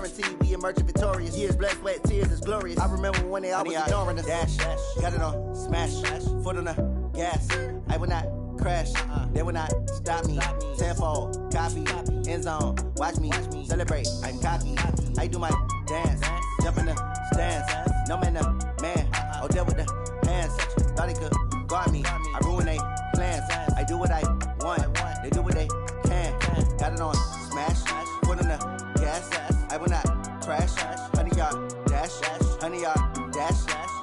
guarantee you be emerging victorious. Years, blood, sweat, tears is glorious. I remember when they always ignoring us. Dash, got it on, smash, foot on the gas. I will not crash, they will not stop me. Tenfold, copy, end zone, watch me celebrate. I'm cocky, I do my dance, jump in the stands. No man, the man, oh, deal with the hands. Thought he could guard me, I ruin they plans. I do what I want, they do what they can. Got it on, smash, foot on the gas. I will not crash, 100-yard dash, 100-yard dash,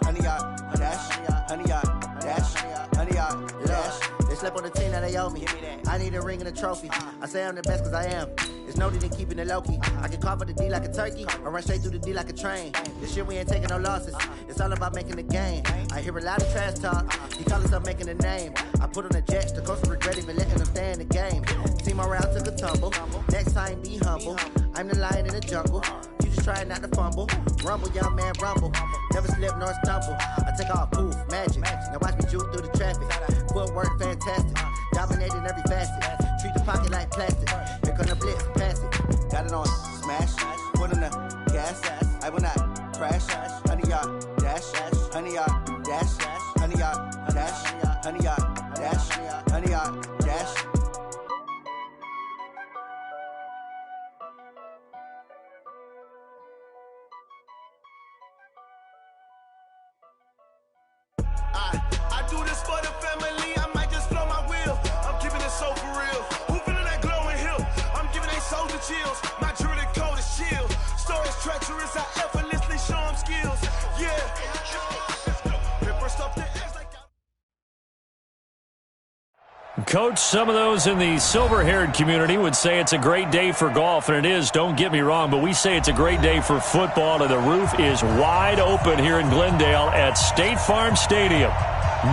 100-yard dash, 100-yard dash, 100-yard dash. They slept on the team that they owe me. I need a ring and a trophy. I say I'm the best cause I am. It's no need in keeping it low-key. I can carve up the D like a turkey or run straight through the D like a train. This shit we ain't taking no losses. It's all about making the game. I hear a lot of trash talk. He call himself making a name. I put on the jets. The coach will regret even letting them stay in the game. Team around took a tumble. Next time be humble. I'm the lion in the jungle. You just trying not to fumble. Rumble, young man, rumble. Never slip nor stumble. I take off, poof, magic. Now watch me juke through the traffic. Footwork fantastic. Dominating every facet. Treat the pocket like plastic. Here come the blitz, pass it. Got it on, smash. Foot on the gas. I will not crash. 100-yard dash. 100-yard dash. 100-yard dash. 100-yard dash. 100-yard dash. I do this for the family, I might just blow my wheel. I'm keeping it so for real. Who feeling that glowing hill? I'm giving they soldier chills. My jewelry code is chill. Stories treacherous, I effortlessly show them skills. Yeah. Coach, some of those in the silver-haired community would say it's a great day for golf, and it is, don't get me wrong, but we say it's a great day for football, and the roof is wide open here in Glendale at State Farm Stadium.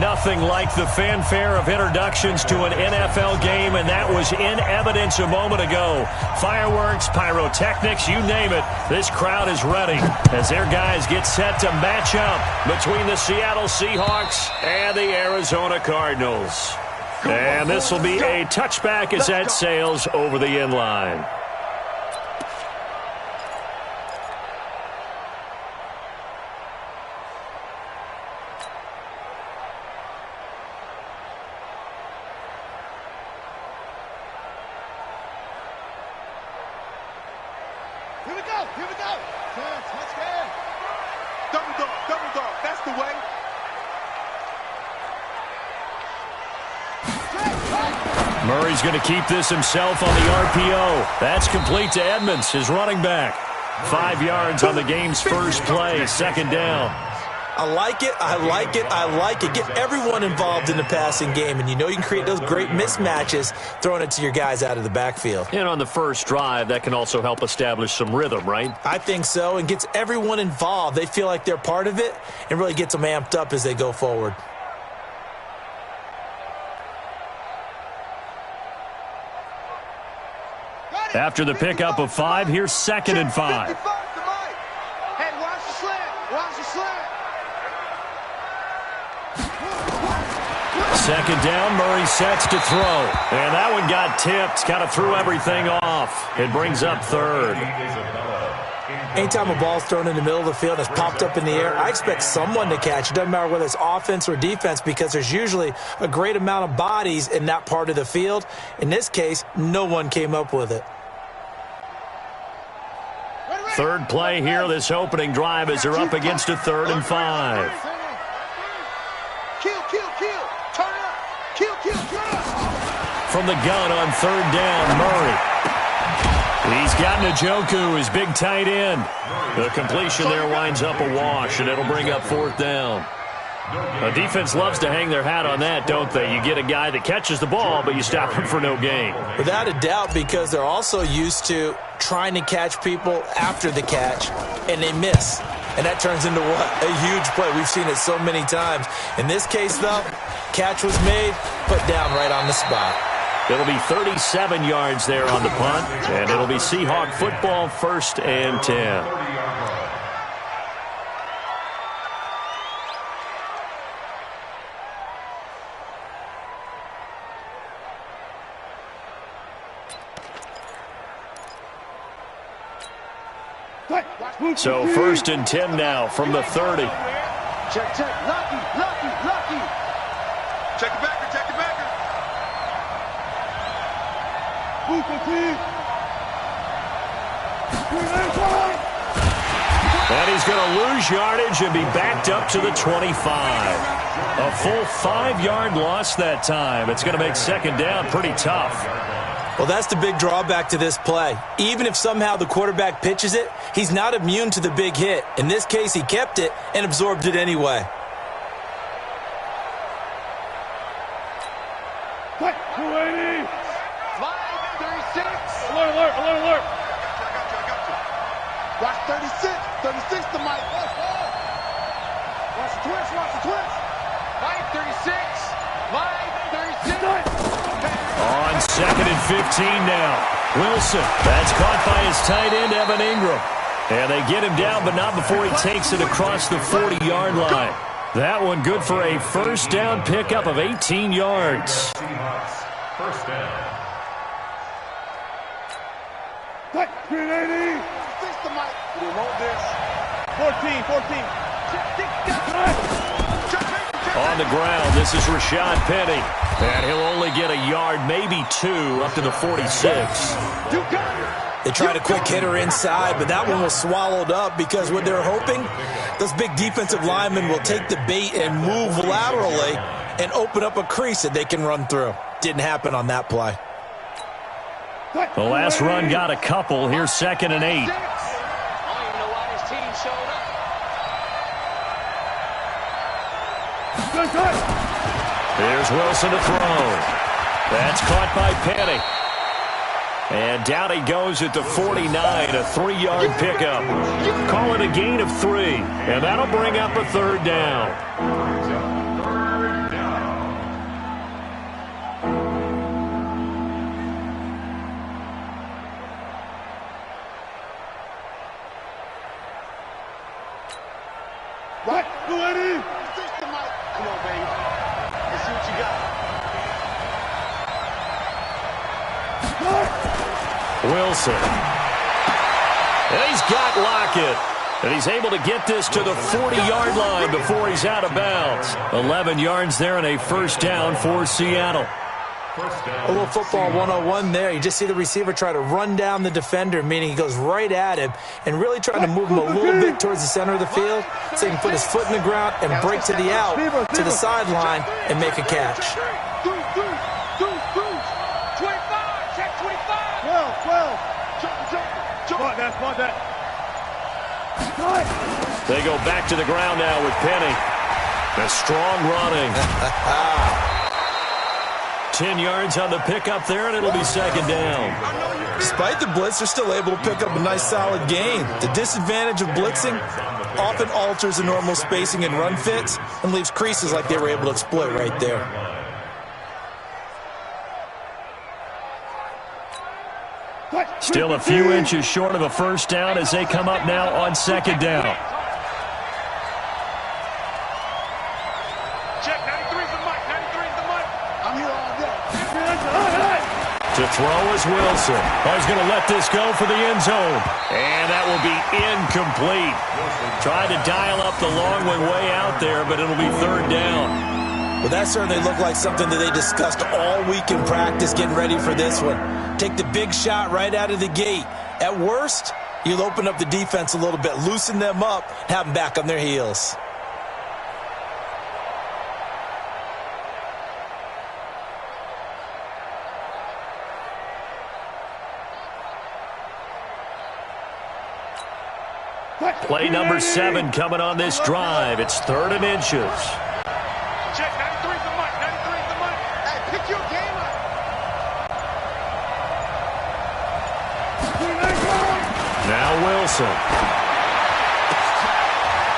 Nothing like the fanfare of introductions to an NFL game, and that was in evidence a moment ago. Fireworks, pyrotechnics, you name it. This crowd is ready as their guys get set to match up between the Seattle Seahawks and the Arizona Cardinals. And this will be a touchback as that sails over the end line. Here we go, here we go. Touchdown. Double dog, that's the way. Murray's going to keep this himself on the RPO. That's complete to Edmonds, his running back. 5 yards on the game's first play, second down. I like it, I like it, I like it. Get everyone involved in the passing game, and you know you can create those great mismatches throwing it to your guys out of the backfield. And on the first drive, that can also help establish some rhythm, right? I think so, and gets everyone involved. They feel like they're part of it and really gets them amped up as they go forward. After the pickup of 5, here's 2nd and 5. Hey, watch the slant. Watch the slant. Second down, Murray sets to throw. And that one got tipped, kind of threw everything off. It brings up 3rd. Anytime a ball's thrown in the middle of the field and it's popped up in the air, I expect someone to catch. It doesn't matter whether it's offense or defense because there's usually a great amount of bodies in that part of the field. In this case, no one came up with it. Third play here, this opening drive as they're up against a 3rd and 5. Kill. Turn up. Kill. From the gun on 3rd down, Murray. He's got Njoku, his big tight end. The completion there winds up a wash, and it'll bring up 4th down. A defense loves to hang their hat on that, don't they? You get a guy that catches the ball, but you stop him for no gain. Without a doubt, because they're also used to trying to catch people after the catch, and they miss. And that turns into what? A huge play. We've seen it so many times. In this case, though, catch was made, put down right on the spot. It'll be 37 yards there on the punt, and it'll be Seahawk football, 1st and 10. So 1st and 10 now from the 30. Check, check. Lucky. Check the backer, check the backer. And he's going to lose yardage and be backed up to the 25. A full 5-yard loss that time. It's going to make 2nd down pretty tough. Well, that's the big drawback to this play. Even if somehow the quarterback pitches it, he's not immune to the big hit. In this case, he kept it and absorbed it anyway. Cut, 280. 536. Alert. Watch 36. 36 to Mike. Watch the twitch. 536. 536. On 2nd and 15 now. Wilson. That's caught by his tight end, Evan Ingram. And they get him down, but not before he takes it across the 40-yard line. That one good for a 1st down pickup of 18 yards. 1st down. 380. 6 to Mike. We want this. 14. On the ground, this is Rashad Penny. And he'll only get a yard, maybe 2, up to the 46. They tried a quick hitter inside, but that one was swallowed up because what they're hoping, those big defensive linemen will take the bait and move laterally and open up a crease that they can run through. Didn't happen on that play. The last run got a couple. Here's 2nd and 8. I don't even know why this team showed up. Here's Wilson to throw. That's caught by Penny. And down he goes at the 49, a 3-yard pickup. Call it a gain of 3, and that'll bring up a 3rd down. What? 280. Come on, baby. Let's see what you got. Wilson. And he's got Lockett. And he's able to get this to the 40-yard line before he's out of bounds. 11 yards there and a 1st down for Seattle. A little football 101 there. You just see the receiver try to run down the defender, meaning he goes right at him and really trying to move him a little bit towards the center of the field so he can put his foot in the ground and break to the out, to the sideline, and make a catch. 25, check 25. 12. Jump. They go back to the ground now with Penny. A strong running. 10 yards on the pickup there, and it'll be 2nd down. Despite the blitz, they're still able to pick up a nice solid gain. The disadvantage of blitzing often alters the normal spacing and run fits and leaves creases like they were able to exploit right there. Still a few inches short of a 1st down as they come up now on 2nd down. Check 93's the mic. 93's the mic. I'm here all day. To throw is Wilson. He's going to let this go for the end zone. And that will be incomplete. Tried to dial up the long one way out there, but it'll be 3rd down. Well, that certainly looked like something that they discussed all week in practice getting ready for this one. Take the big shot right out of the gate. At worst, you'll open up the defense a little bit, loosen them up, have them back on their heels. Play number 7 coming on this drive. It's 3rd and inches. Check 93's the mic. 93's the mic. Hey, pick your game up. Now Wilson.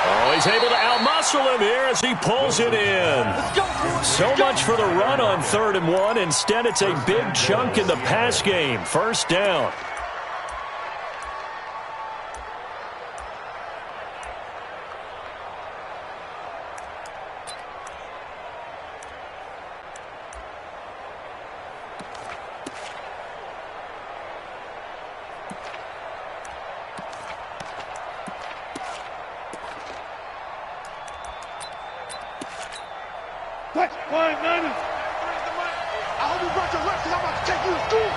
Oh, he's able to outmuscle him here as he pulls it in. So much for the run on 3rd and 1. Instead, it's a big chunk in the pass game. 1st down. Touch, 190. I hope you brought your left because I'm about to take you to school.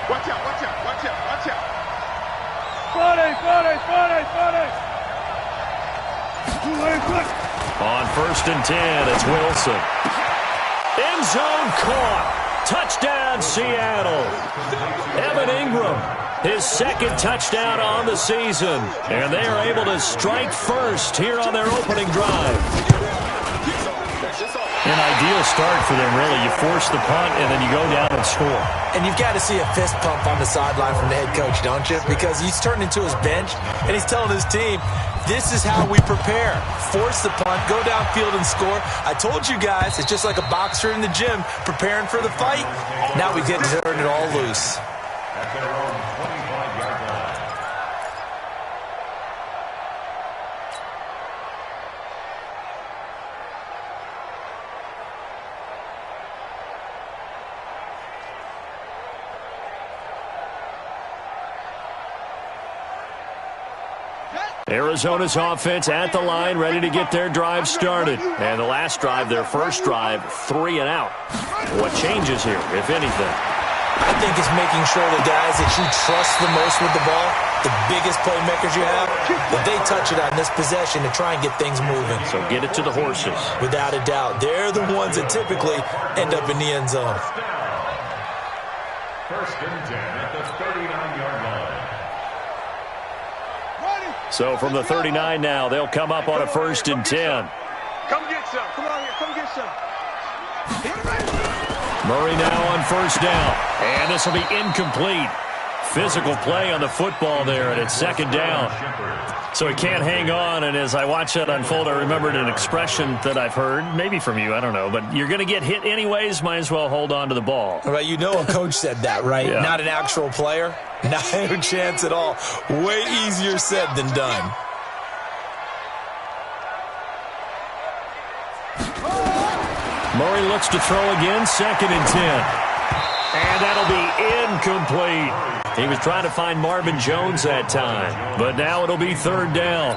Watch out, watch out, watch out, watch out. 40. On 1st and 10, it's Wilson. End zone caught. Touchdown, Seattle. Evan Ingram, his 2nd touchdown on the season. And they are able to strike first here on their opening drive. An ideal start for them, really. You force the punt, and then you go down and score. And you've got to see a fist pump on the sideline from the head coach, don't you? Because he's turned into his bench, and he's telling his team, this is how we prepare. Force the punt, go downfield and score. I told you guys, it's just like a boxer in the gym preparing for the fight. Now we get to turn it all loose. Arizona's offense at the line, ready to get their drive started. And the last drive, their first drive, 3 and out. What changes here, if anything? I think it's making sure the guys that you trust the most with the ball, the biggest playmakers you have, that they touch it on this possession to try and get things moving. So get it to the horses. Without a doubt. They're the ones that typically end up in the end zone. 1st and 10 at the 39-yard line. So from the 39 now, they'll come up on a 1st and 10. Come get some. Come on here. Come get some. Murray now on 1st down. And this will be incomplete. Physical play on the football there, and it's 2nd down. So he can't hang on, and as I watch that unfold, I remembered an expression that I've heard, maybe from you, I don't know, but you're going to get hit anyways, might as well hold on to the ball. Right, you know a coach said that, right? Yeah. Not an actual player. Not a chance at all. Way easier said than done. Murray looks to throw again, 2nd and 10. And that'll be incomplete. He was trying to find Marvin Jones that time, but now it'll be 3rd down.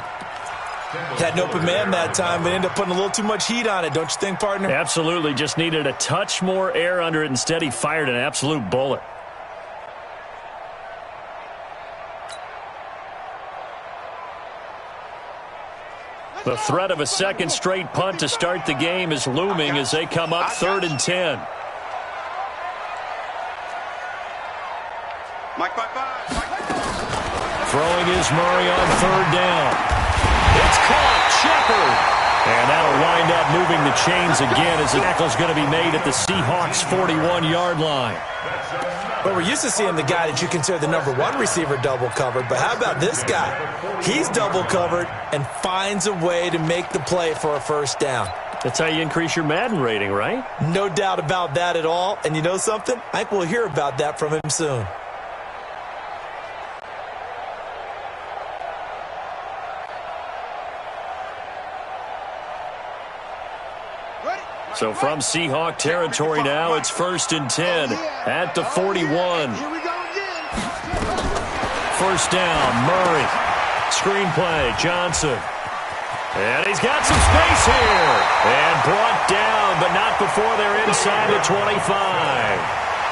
Had an open man that time, but ended up putting a little too much heat on it, don't you think, partner? Absolutely. Just needed a touch more air under it. Instead, he fired an absolute bullet. The threat of a 2nd straight punt to start the game is looming as they come up 3rd and 10. Throwing is Murray on 3rd down. It's caught. Shepard. And that'll wind up moving the chains again as the tackle's going to be made at the Seahawks' 41-yard line. But we're used to seeing the guy that you consider the #1 receiver double covered. But how about this guy? He's double covered and finds a way to make the play for a 1st down. That's how you increase your Madden rating, right? No doubt about that at all. And you know something? I think we'll hear about that from him soon. So from Seahawk territory now, it's 1st and 10 at the 41. 1st down, Murray. Screenplay, Johnson. And he's got some space here. And brought down, but not before they're inside the 25.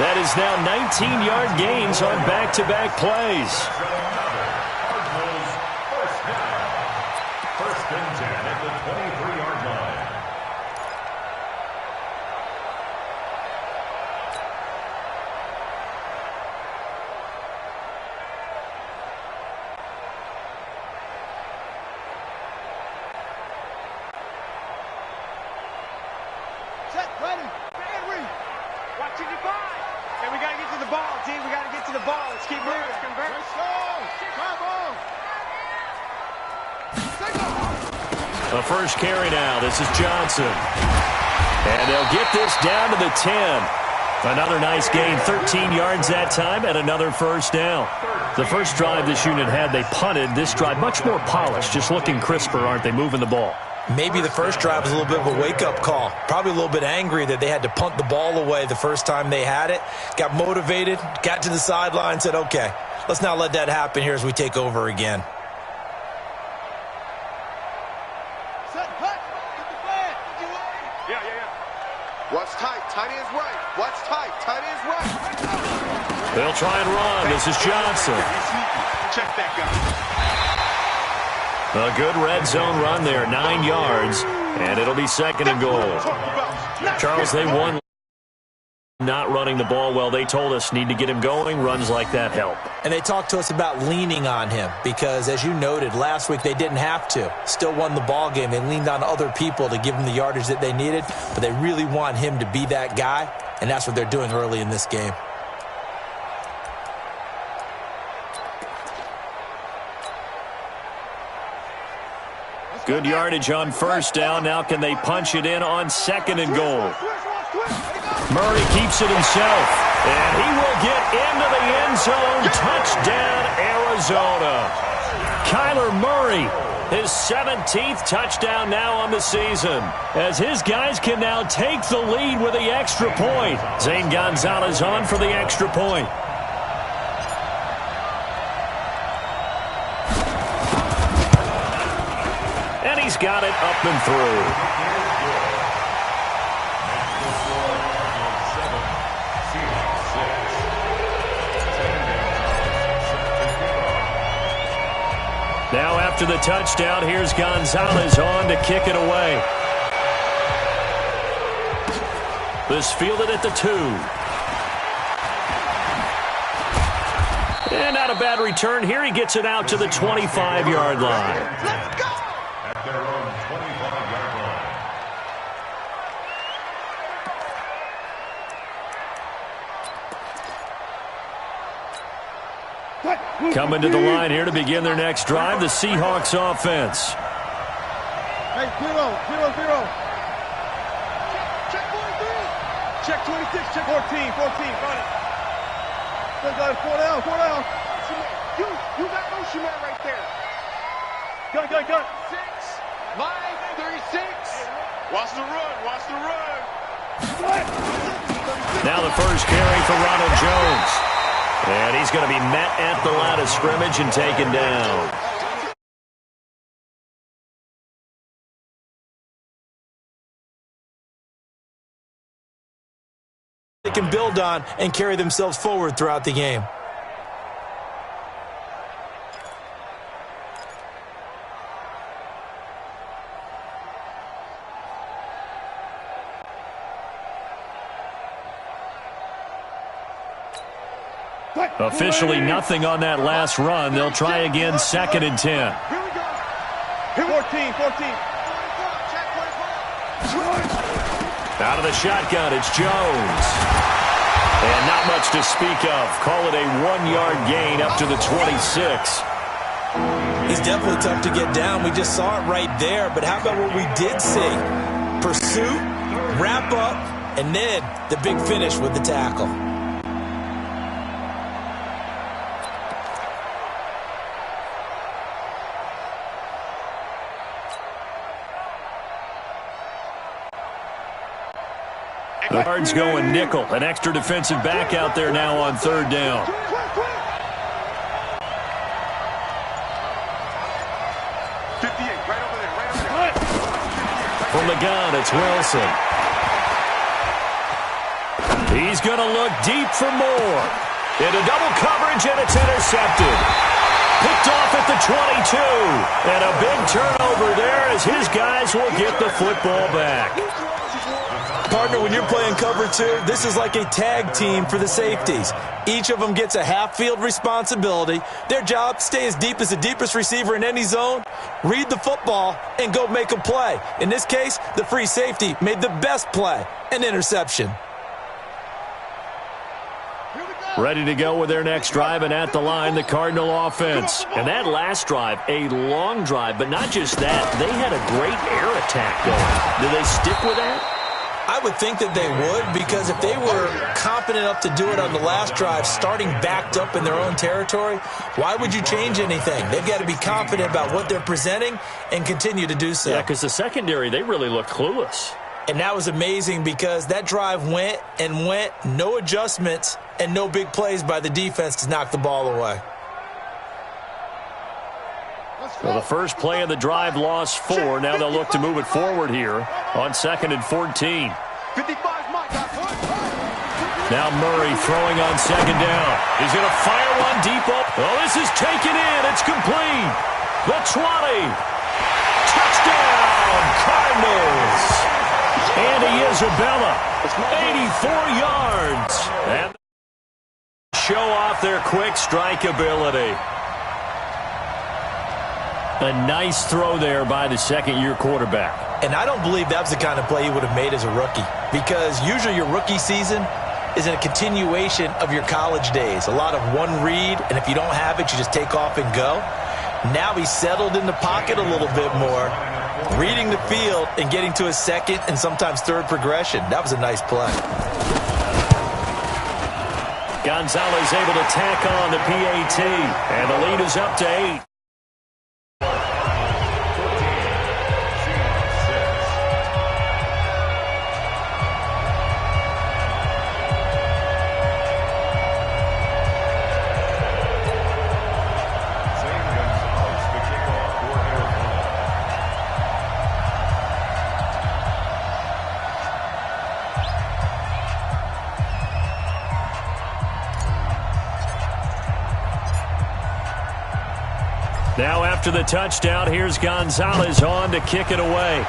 That is now 19-yard gains on back-to-back plays. 1st and 10 at the 23-yard line. The first carry now. This is Johnson. And they'll get this down to the 10. Another nice gain, 13 yards that time, and another 1st down. The first drive this unit had, they punted. This drive, much more polished, just looking crisper, aren't they, moving the ball? Maybe the first drive was a little bit of a wake-up call. Probably a little bit angry that they had to punt the ball away the first time they had it. Got motivated, got to the sideline, said, okay, let's not let that happen here as we take over again. Yeah. Tight end's right. Watch tight. Tight end's right. They'll try and run. This is Johnson. Check that guy. A good red zone run there, 9 yards, and it'll be second and goal. Charles, they won not running the ball well. They told us need to get him going. Runs like that help. And they talked to us about leaning on him because, as you noted, last week they didn't have to. Still won the ball game. They leaned on other people to give them the yardage that they needed, but they really want him to be that guy, and that's what they're doing early in this game. Good yardage on first down. Now can they punch it in on second and goal? Murray keeps it himself, and he will get into the end zone. Touchdown, Arizona. Kyler Murray, his 17th touchdown now on the season, as his guys can now take the lead with the extra point. Zane Gonzalez on for the extra point. And he's got it up and through. Now after the touchdown, here's Gonzalez on to kick it away. This fielded at the 2. And not a bad return. Here he gets it out to the 25-yard line. At their own 25-yard line. Coming to the line here to begin their next drive, the Seahawks offense. Hey, 0, 0, 0. Check 43. Check 26. Check 14. 14. Got it. Still got it. 4 down. 4 down. You got no Shuman right there. Gun. 6. Line 36. Watch the run. Watch the run. Now the first carry for Ronald Jones. And he's going to be met at the line of scrimmage and taken down. They can build on and carry themselves forward throughout the game. Officially nothing on that last run. They'll try again, second and 10. Here we go. 14. Out of the shotgun, it's Jones. And not much to speak of. Call it a 1-yard gain up to the 26. He's definitely tough to get down. We just saw it right there. But how about what we did see? Pursuit, wrap up, and then the big finish with the tackle. The Guards going nickel. An extra defensive back out there now on third down. From the gun, it's Wilson. He's going to look deep for more. Into double coverage, and it's intercepted. Picked off at the 22. And a big turnover there as his guys will get the football back. Partner, when you're playing cover 2, this is like a tag team for the safeties. Each of them gets a half-field responsibility. Their job, stay as deep as the deepest receiver in any zone, read the football, and go make a play. In this case, the free safety made the best play, an interception. Ready to go with their next drive, and at the line, the Cardinal offense. And that last drive, a long drive, but not just that. They had a great air attack going. Do they stick with that? I would think that they would, because if they were confident enough to do it on the last drive, starting backed up in their own territory, why would you change anything? They've got to be confident about what they're presenting and continue to do so. Yeah, because the secondary, they really look clueless. And that was amazing because that drive went and went, no adjustments and no big plays by the defense to knock the ball away. Well, the first play of the drive lost 4. Now they'll look to move it forward here on 2nd and 14. 55 Mike. Now Murray throwing on second down. He's going to fire one deep up. Oh, this is taken in. It's complete. The 20. Touchdown, Cardinals. Andy Isabella, 84 yards. And show off their quick strike ability. A nice throw there by the second-year quarterback. And I don't believe that was the kind of play he would have made as a rookie, because usually your rookie season is a continuation of your college days. A lot of one read, and if you don't have it, you just take off and go. Now he's settled in the pocket a little bit more, reading the field and getting to his second and sometimes third progression. That was a nice play. Gonzalez able to tack on the PAT, and the lead is up to 8. Now after the touchdown, here's Gonzalez on to kick it away.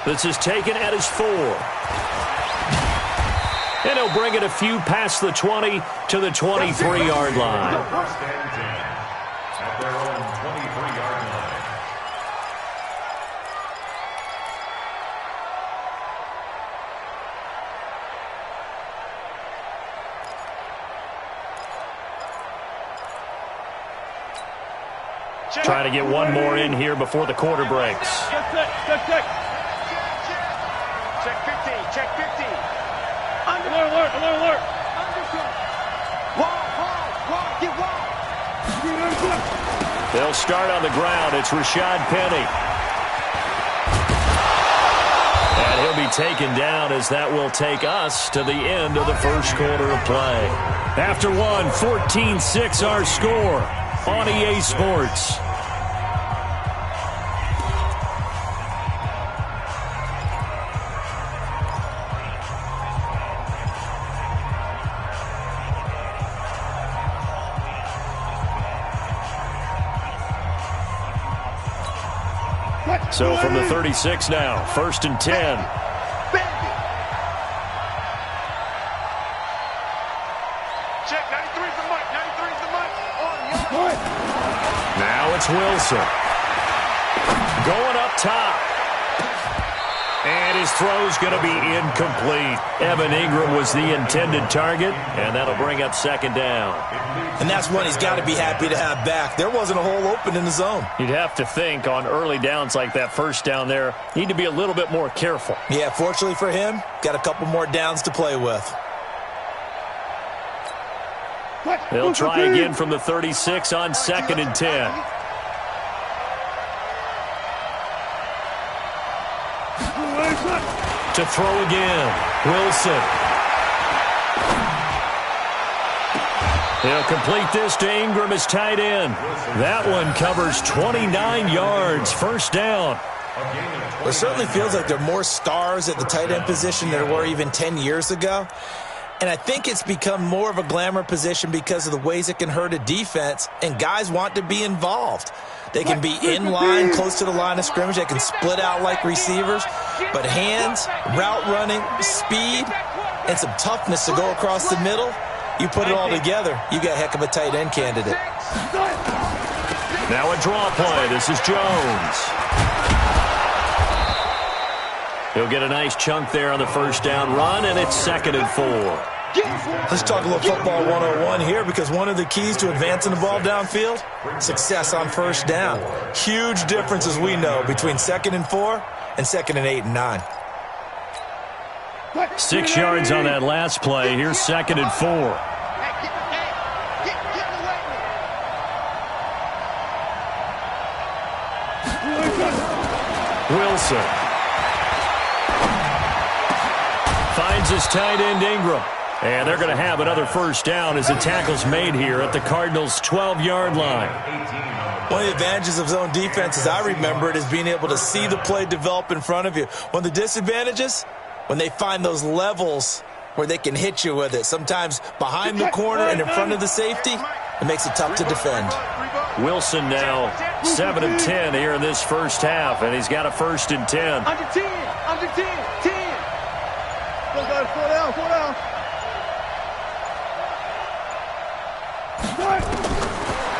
This is taken at his 4. And he'll bring it a few past the 20 to the 23-yard line. First and 10 at their own 23-yard line. Trying to get one more in here before the quarter breaks. Check. Check 15. Check 15. Alert. They'll start on the ground. It's Rashad Penny. And he'll be taken down, as that will take us to the end of the first quarter of play. After one, 14-6 our score on EA Sports. So from the 36 now, 1st and 10. Check 93's the mic. 93's the mic. Now it's Wilson. Going up top. And his throw's going to be incomplete. Evan Ingram was the intended target, and that'll bring up second down. And that's one he's got to be happy to have back. There wasn't a hole open in the zone. You'd have to think on early downs like that first down there, need to be a little bit more careful. Yeah, fortunately for him, got a couple more downs to play with. They'll try again from the 36 on 2nd and 10. To throw again, Wilson. He'll complete this to Ingram as tight end. That one covers 29 yards, first down. It certainly feels like there are more stars at the tight end position than there were even 10 years ago. And I think it's become more of a glamour position because of the ways it can hurt a defense, and guys want to be involved. They can be in line, close to the line of scrimmage. They can split out like receivers. But hands, route running, speed, and some toughness to go across the middle, you put it all together, you got a heck of a tight end candidate. Now a draw play. This is Jones. He'll get a nice chunk there on the first down run, and it's 2nd and 4. Let's talk a little football 101 here, because one of the keys to advancing the ball downfield, success on first down. Huge difference, as we know, between 2nd and 4 and 2nd and 8 and 9. 6 yards on that last play. Here's 2nd and 4. Wilson finds his tight end Ingram. And they're going to have another first down as the tackle's made here at the Cardinals' 12-yard line. One of the advantages of zone defense, as I remember it, is being able to see the play develop in front of you. One of the disadvantages, when they find those levels where they can hit you with it. Sometimes behind the corner and in front of the safety, it makes it tough to defend. Wilson now 7 of 10 here in this first half, and he's got a 1st and 10. Under 10, 10. Go, guys, 4 down.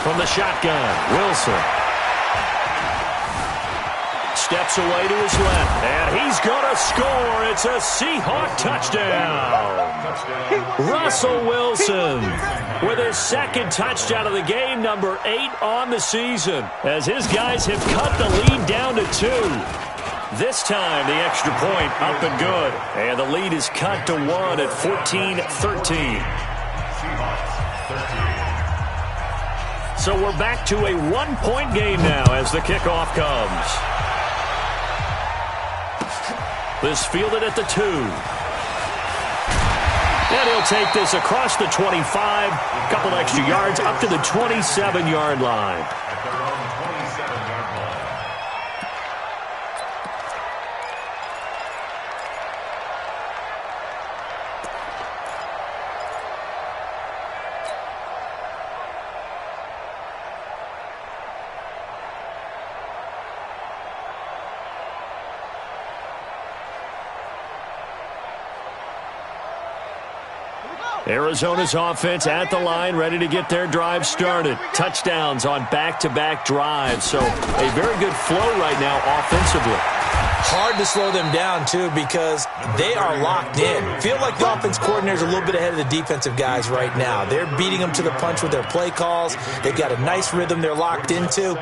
From the shotgun, Wilson steps away to his left, and he's going to score. It's a Seahawk touchdown. Russell Wilson with his 2nd touchdown of the game, number 8 on the season, as his guys have cut the lead down to 2. This time, the extra point up and good, and the lead is cut to 1 at 14-13. So we're back to a 1-point game now as the kickoff comes. This fielded at the 2. And he'll take this across the 25. Couple extra yards up to the 27-yard line. Arizona's offense at the line, ready to get their drive started. Touchdowns on back-to-back drives, so a very good flow right now offensively. Hard to slow them down, too, because they are locked in. Feel like the offense coordinator's a little bit ahead of the defensive guys right now. They're beating them to the punch with their play calls. They've got a nice rhythm they're locked into.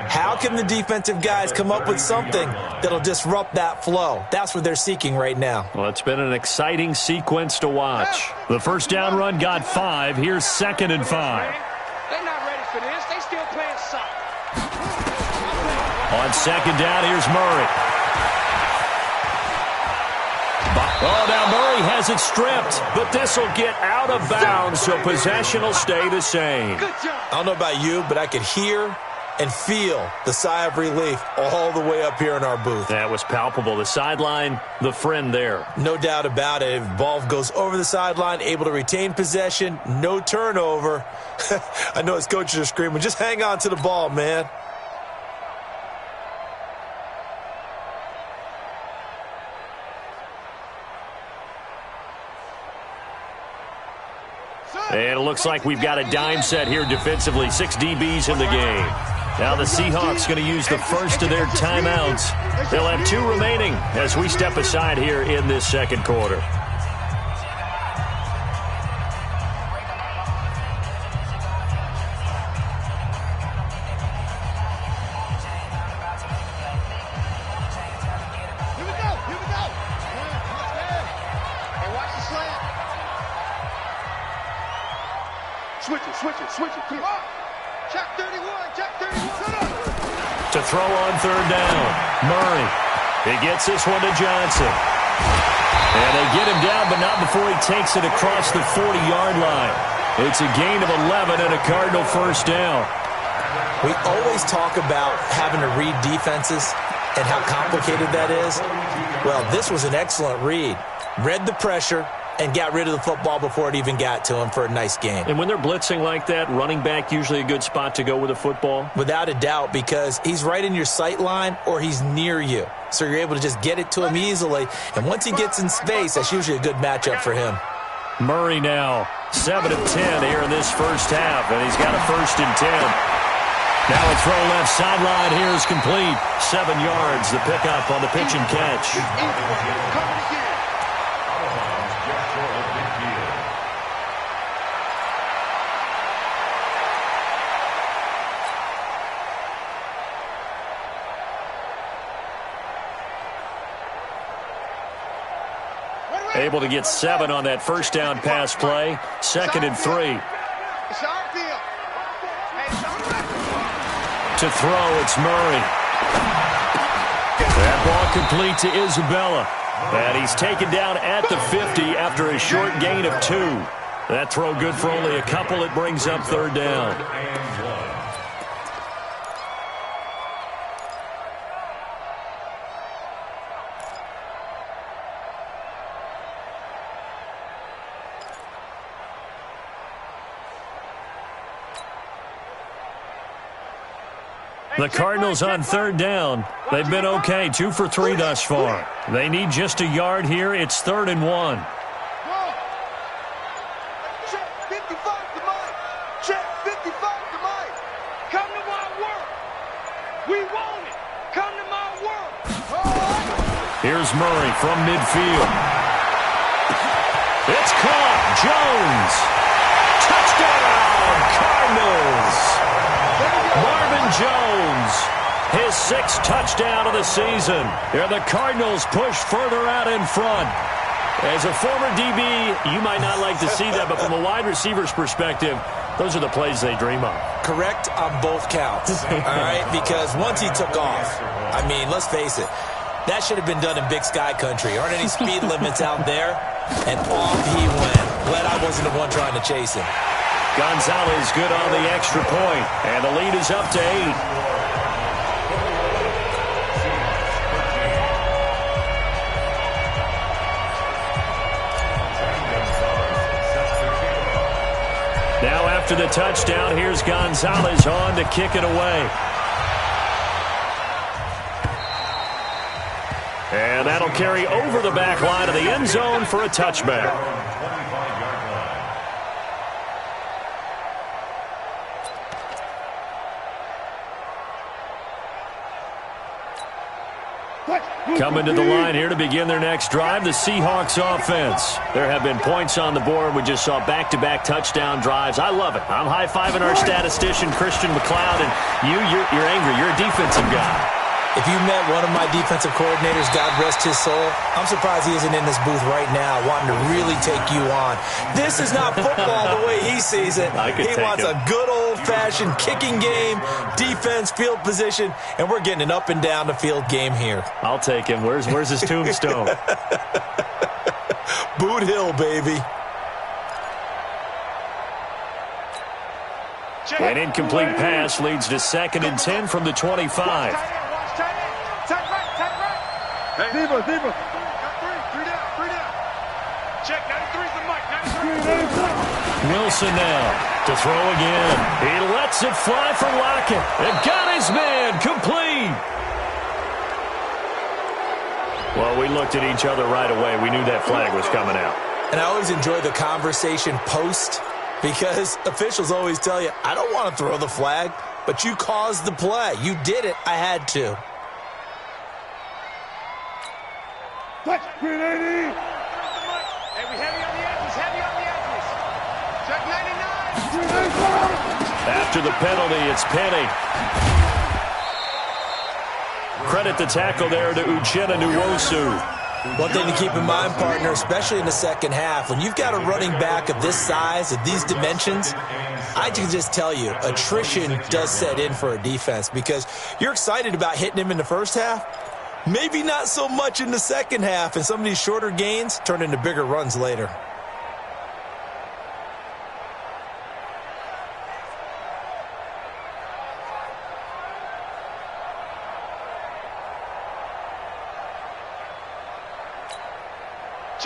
How can the defensive guys come up with something that'll disrupt that flow? That's what they're seeking right now. Well, it's been an exciting sequence to watch. The first down run got 5. Here's 2nd and 5. They're not ready for this. They still playing soft. On 2nd down, here's Murray. Oh, now Murray has it stripped, but this will get out of bounds, so possession will stay the same. I don't know about you, but I could hear and feel the sigh of relief all the way up here in our booth. That was palpable. The sideline, the friend there. No doubt about it. If ball goes over the sideline, able to retain possession, no turnover. I know his coaches are screaming, just hang on to the ball, man. And it looks like we've got a dime set here defensively. 6 DBs in the game. Now the Seahawks going to use the first of their timeouts. They'll have 2 remaining as we step aside here in this second quarter. Switch it. Come on. Check 31. To throw on 3rd down. Murray. He gets this one to Johnson. And they get him down, but not before he takes it across the 40-yard line. It's a gain of 11 and a Cardinal first down. We always talk about having to read defenses and how complicated that is. Well, this was an excellent read. Read the pressure and got rid of the football before it even got to him for a nice game. And when they're blitzing like that, running back usually a good spot to go with a football? Without a doubt, because he's right in your sight line or he's near you. So you're able to just get it to him easily. And once he gets in space, that's usually a good matchup for him. Murray now 7 of 10 here in this first half, and he's got a 1st and 10. Now a throw left sideline here is complete. 7 yards, the pickup on the pitch and catch. Able to get 7 on that first down pass play. 2nd and 3. To throw, it's Murray. That ball complete to Isabella. And he's taken down at the 50 after a short gain of 2. That throw good for only a couple. It brings up 3rd down. The Cardinals on third down. They've been okay, 2 for 3 thus far. They need just a yard here. It's 3rd and 1. Check 55 to Mike. Check 55 to Mike. Come to my work. We want it. Come to my work. Here's Murray from midfield. It's caught. Jones. Touchdown, Cardinals. Marvin Jones, his 6th touchdown of the season. Here the Cardinals push further out in front. As a former DB, you might not like to see that, but from a wide receiver's perspective, those are the plays they dream of. Correct on both counts, all right? Because once he took off, I mean, let's face it, that should have been done in Big Sky Country. Aren't any speed limits out there? And off he went. Glad I wasn't the one trying to chase him. Gonzalez good on the extra point, and the lead is up to 8. Now after the touchdown, here's Gonzalez on to kick it away. And that'll carry over the back line of the end zone for a touchback. Coming to the line here to begin their next drive, the Seahawks offense. There have been points on the board. We just saw back-to-back touchdown drives. I love it. I'm high-fiving our statistician, Christian McLeod, and you're angry. You're a defensive guy. If you met one of my defensive coordinators, God rest his soul, I'm surprised he isn't in this booth right now wanting to really take you on. This is not football the way he sees it. He wants a good old-fashioned kicking game, defense, field position, and we're getting an up and down the field game here. I'll take him. Where's his tombstone? Boot Hill, baby. An incomplete pass leads to 2nd and 10 from the 25. Zebra. Three down. Check, 93's the mic, 93. Wilson now to throw again. He lets it fly for Lockett. And got his man complete. Well, we looked at each other right away. We knew that flag was coming out. And I always enjoy the conversation post because officials always tell you, I don't want to throw the flag, but you caused the play. You did it. I had to. Touch, green 80. Hey, we heavy on the edges, Check 99. After the penalty, it's Penny. Credit the tackle there to Uchenna Nwosu. One thing to keep in mind, partner, especially in the second half, when you've got a running back of this size, of these dimensions, I can just tell you, attrition does set in for a defense because you're excited about hitting him in the first half. Maybe not so much in the second half, and some of these shorter gains turn into bigger runs later.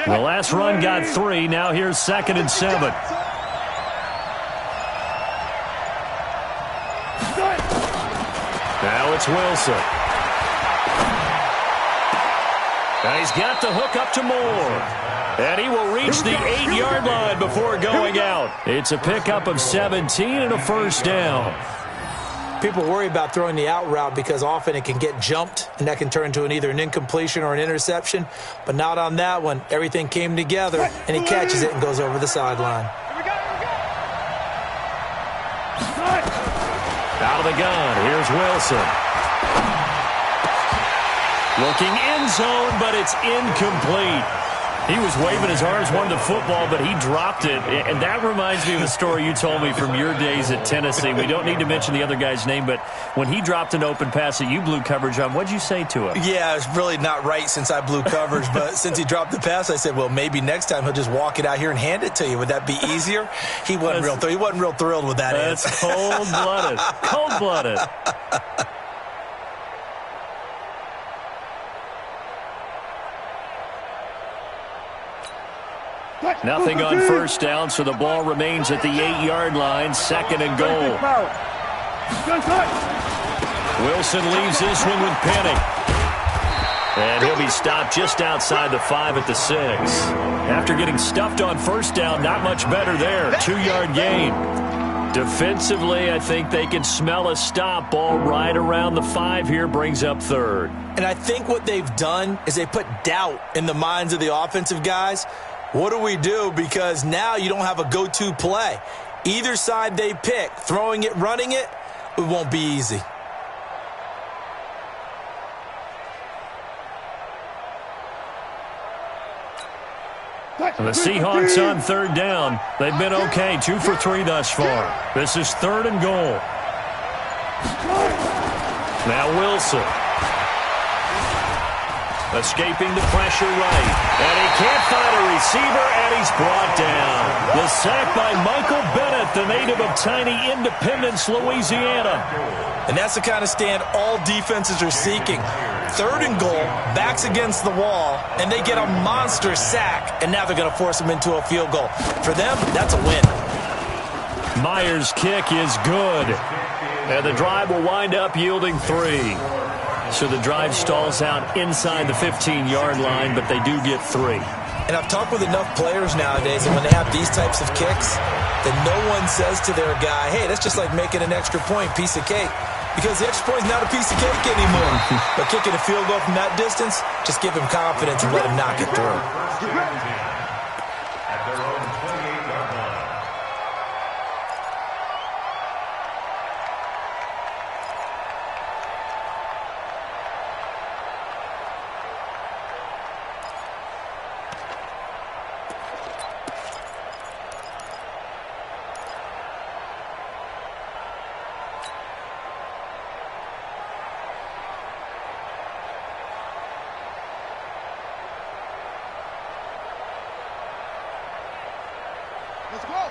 The last run got 3. Now here's 2nd and 7. Now it's Wilson. And he's got the hook up to Moore. And he will reach the 8-yard line before going out. It's a pickup of 17 and a first down. People worry about throwing the out route because often it can get jumped, and that can turn into either an incompletion or an interception. But not on that one. Everything came together, and he catches it and goes over the sideline. Out of the gun, here's Wilson. Looking end zone, but it's incomplete. He was waving his arms, wanted the football, but he dropped it. And that reminds me of a story you told me from your days at Tennessee. We don't need to mention the other guy's name, but when he dropped an open pass that you blew coverage on, what'd you say to him? Yeah, it's really not right since I blew coverage, but since he dropped the pass, I said, well, maybe next time he'll just walk it out here and hand it to you. Would that be easier? He wasn't real thrilled with that answer. That's cold-blooded. Cold-blooded. Nothing on first down, so the ball remains at the 8-yard line. 2nd and goal. Wilson leaves this one with Penny. And he'll be stopped just outside the 5 at the 6. After getting stuffed on first down, not much better there. 2-yard gain. Defensively, I think they can smell a stop. Ball right around the 5 here, brings up 3rd. And I think what they've done is they put doubt in the minds of the offensive guys. What do we do? Because now you don't have a go-to play. Either side they pick, throwing it, running it, it won't be easy. The Seahawks on 3rd down. They've been okay, 2 for 3 thus far. This is 3rd and goal. Now Wilson. Escaping the pressure right. And he can't find a receiver, and he's brought down. The sack by Michael Bennett, the native of tiny Independence, Louisiana. And that's the kind of stand all defenses are seeking. 3rd and goal, backs against the wall, and they get a monster sack, and now they're going to force them into a field goal. For them, that's a win. Myers' kick is good. And the drive will wind up yielding 3. So the drive stalls out inside the 15-yard line, but they do get 3. And I've talked with enough players nowadays, and when they have these types of kicks, that no one says to their guy, hey, that's just like making an extra point, piece of cake. Because the extra point is not a piece of cake anymore. But kicking a field goal from that distance, just give him confidence and let him knock it through. At their own 28-yard line.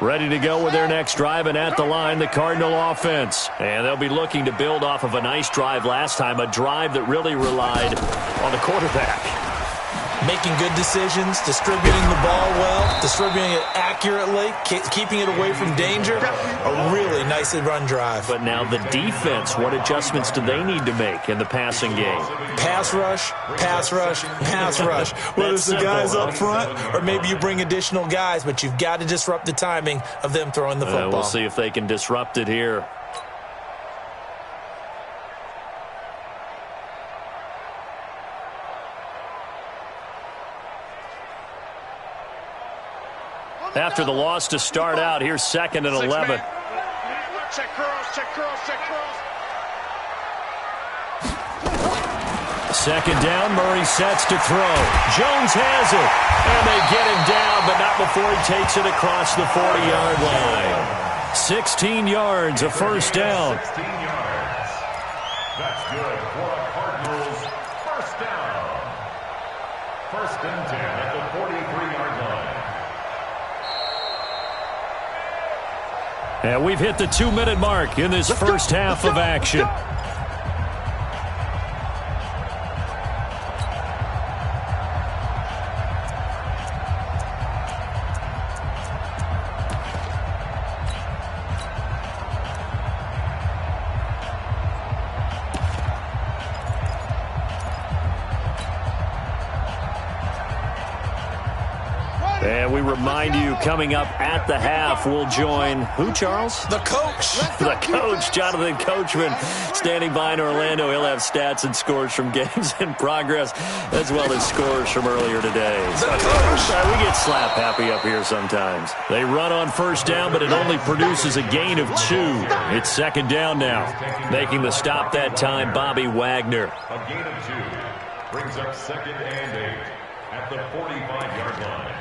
Ready to go with their next drive, and at the line, the Cardinal offense. And they'll be looking to build off of a nice drive last time, a drive that really relied on the quarterback. Making good decisions, distributing the ball well, distributing it accurately, keeping it away from danger. A really nicely run drive. But now the defense, what adjustments do they need to make in the passing game? Pass rush, pass rush, pass rush. Whether it's the guys up front or maybe you bring additional guys, but you've got to disrupt the timing of them throwing the football. We'll see if they can disrupt it here. After the loss to start out, here's 2nd and 11. Check curls, check curls, check curls. 2nd down, Murray sets to throw. Jones has it, and they get him down, but not before he takes it across the 40-yard line. 16 yards, a first down. 16 yards. That's good for the Cardinals. First down. 1st and 10 at the 43-yard line. And we've hit the 2-minute mark in this first half of action. And we remind you, coming up at the half, we'll join who, Charles? The coach. The coach, Jonathan Coachman, standing by in Orlando. He'll have stats and scores from games in progress, as well as scores from earlier today. The coach. We get slap happy up here sometimes. They run on first down, but it only produces a gain of 2. It's 2nd down now. Making the stop that time, Bobby Wagner. A gain of 2 brings up 2nd and 8 at the 45-yard line.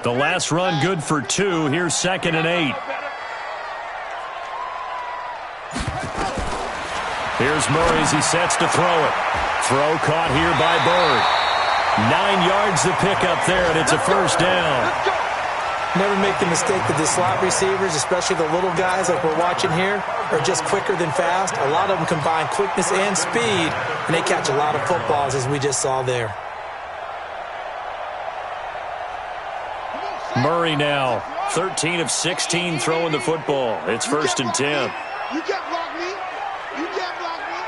The last run good for 2. Here's 2nd and 8. Here's Murray as he sets to throw it. Throw caught here by Bird. 9 yards the pickup there, and it's a first down. Never make the mistake that the slot receivers, especially the little guys like we're watching here, are just quicker than fast. A lot of them combine quickness and speed, and they catch a lot of footballs, as we just saw there. Murray now, 13 of 16 throwing the football. It's 1st and 10. You can't block me. You can't block me.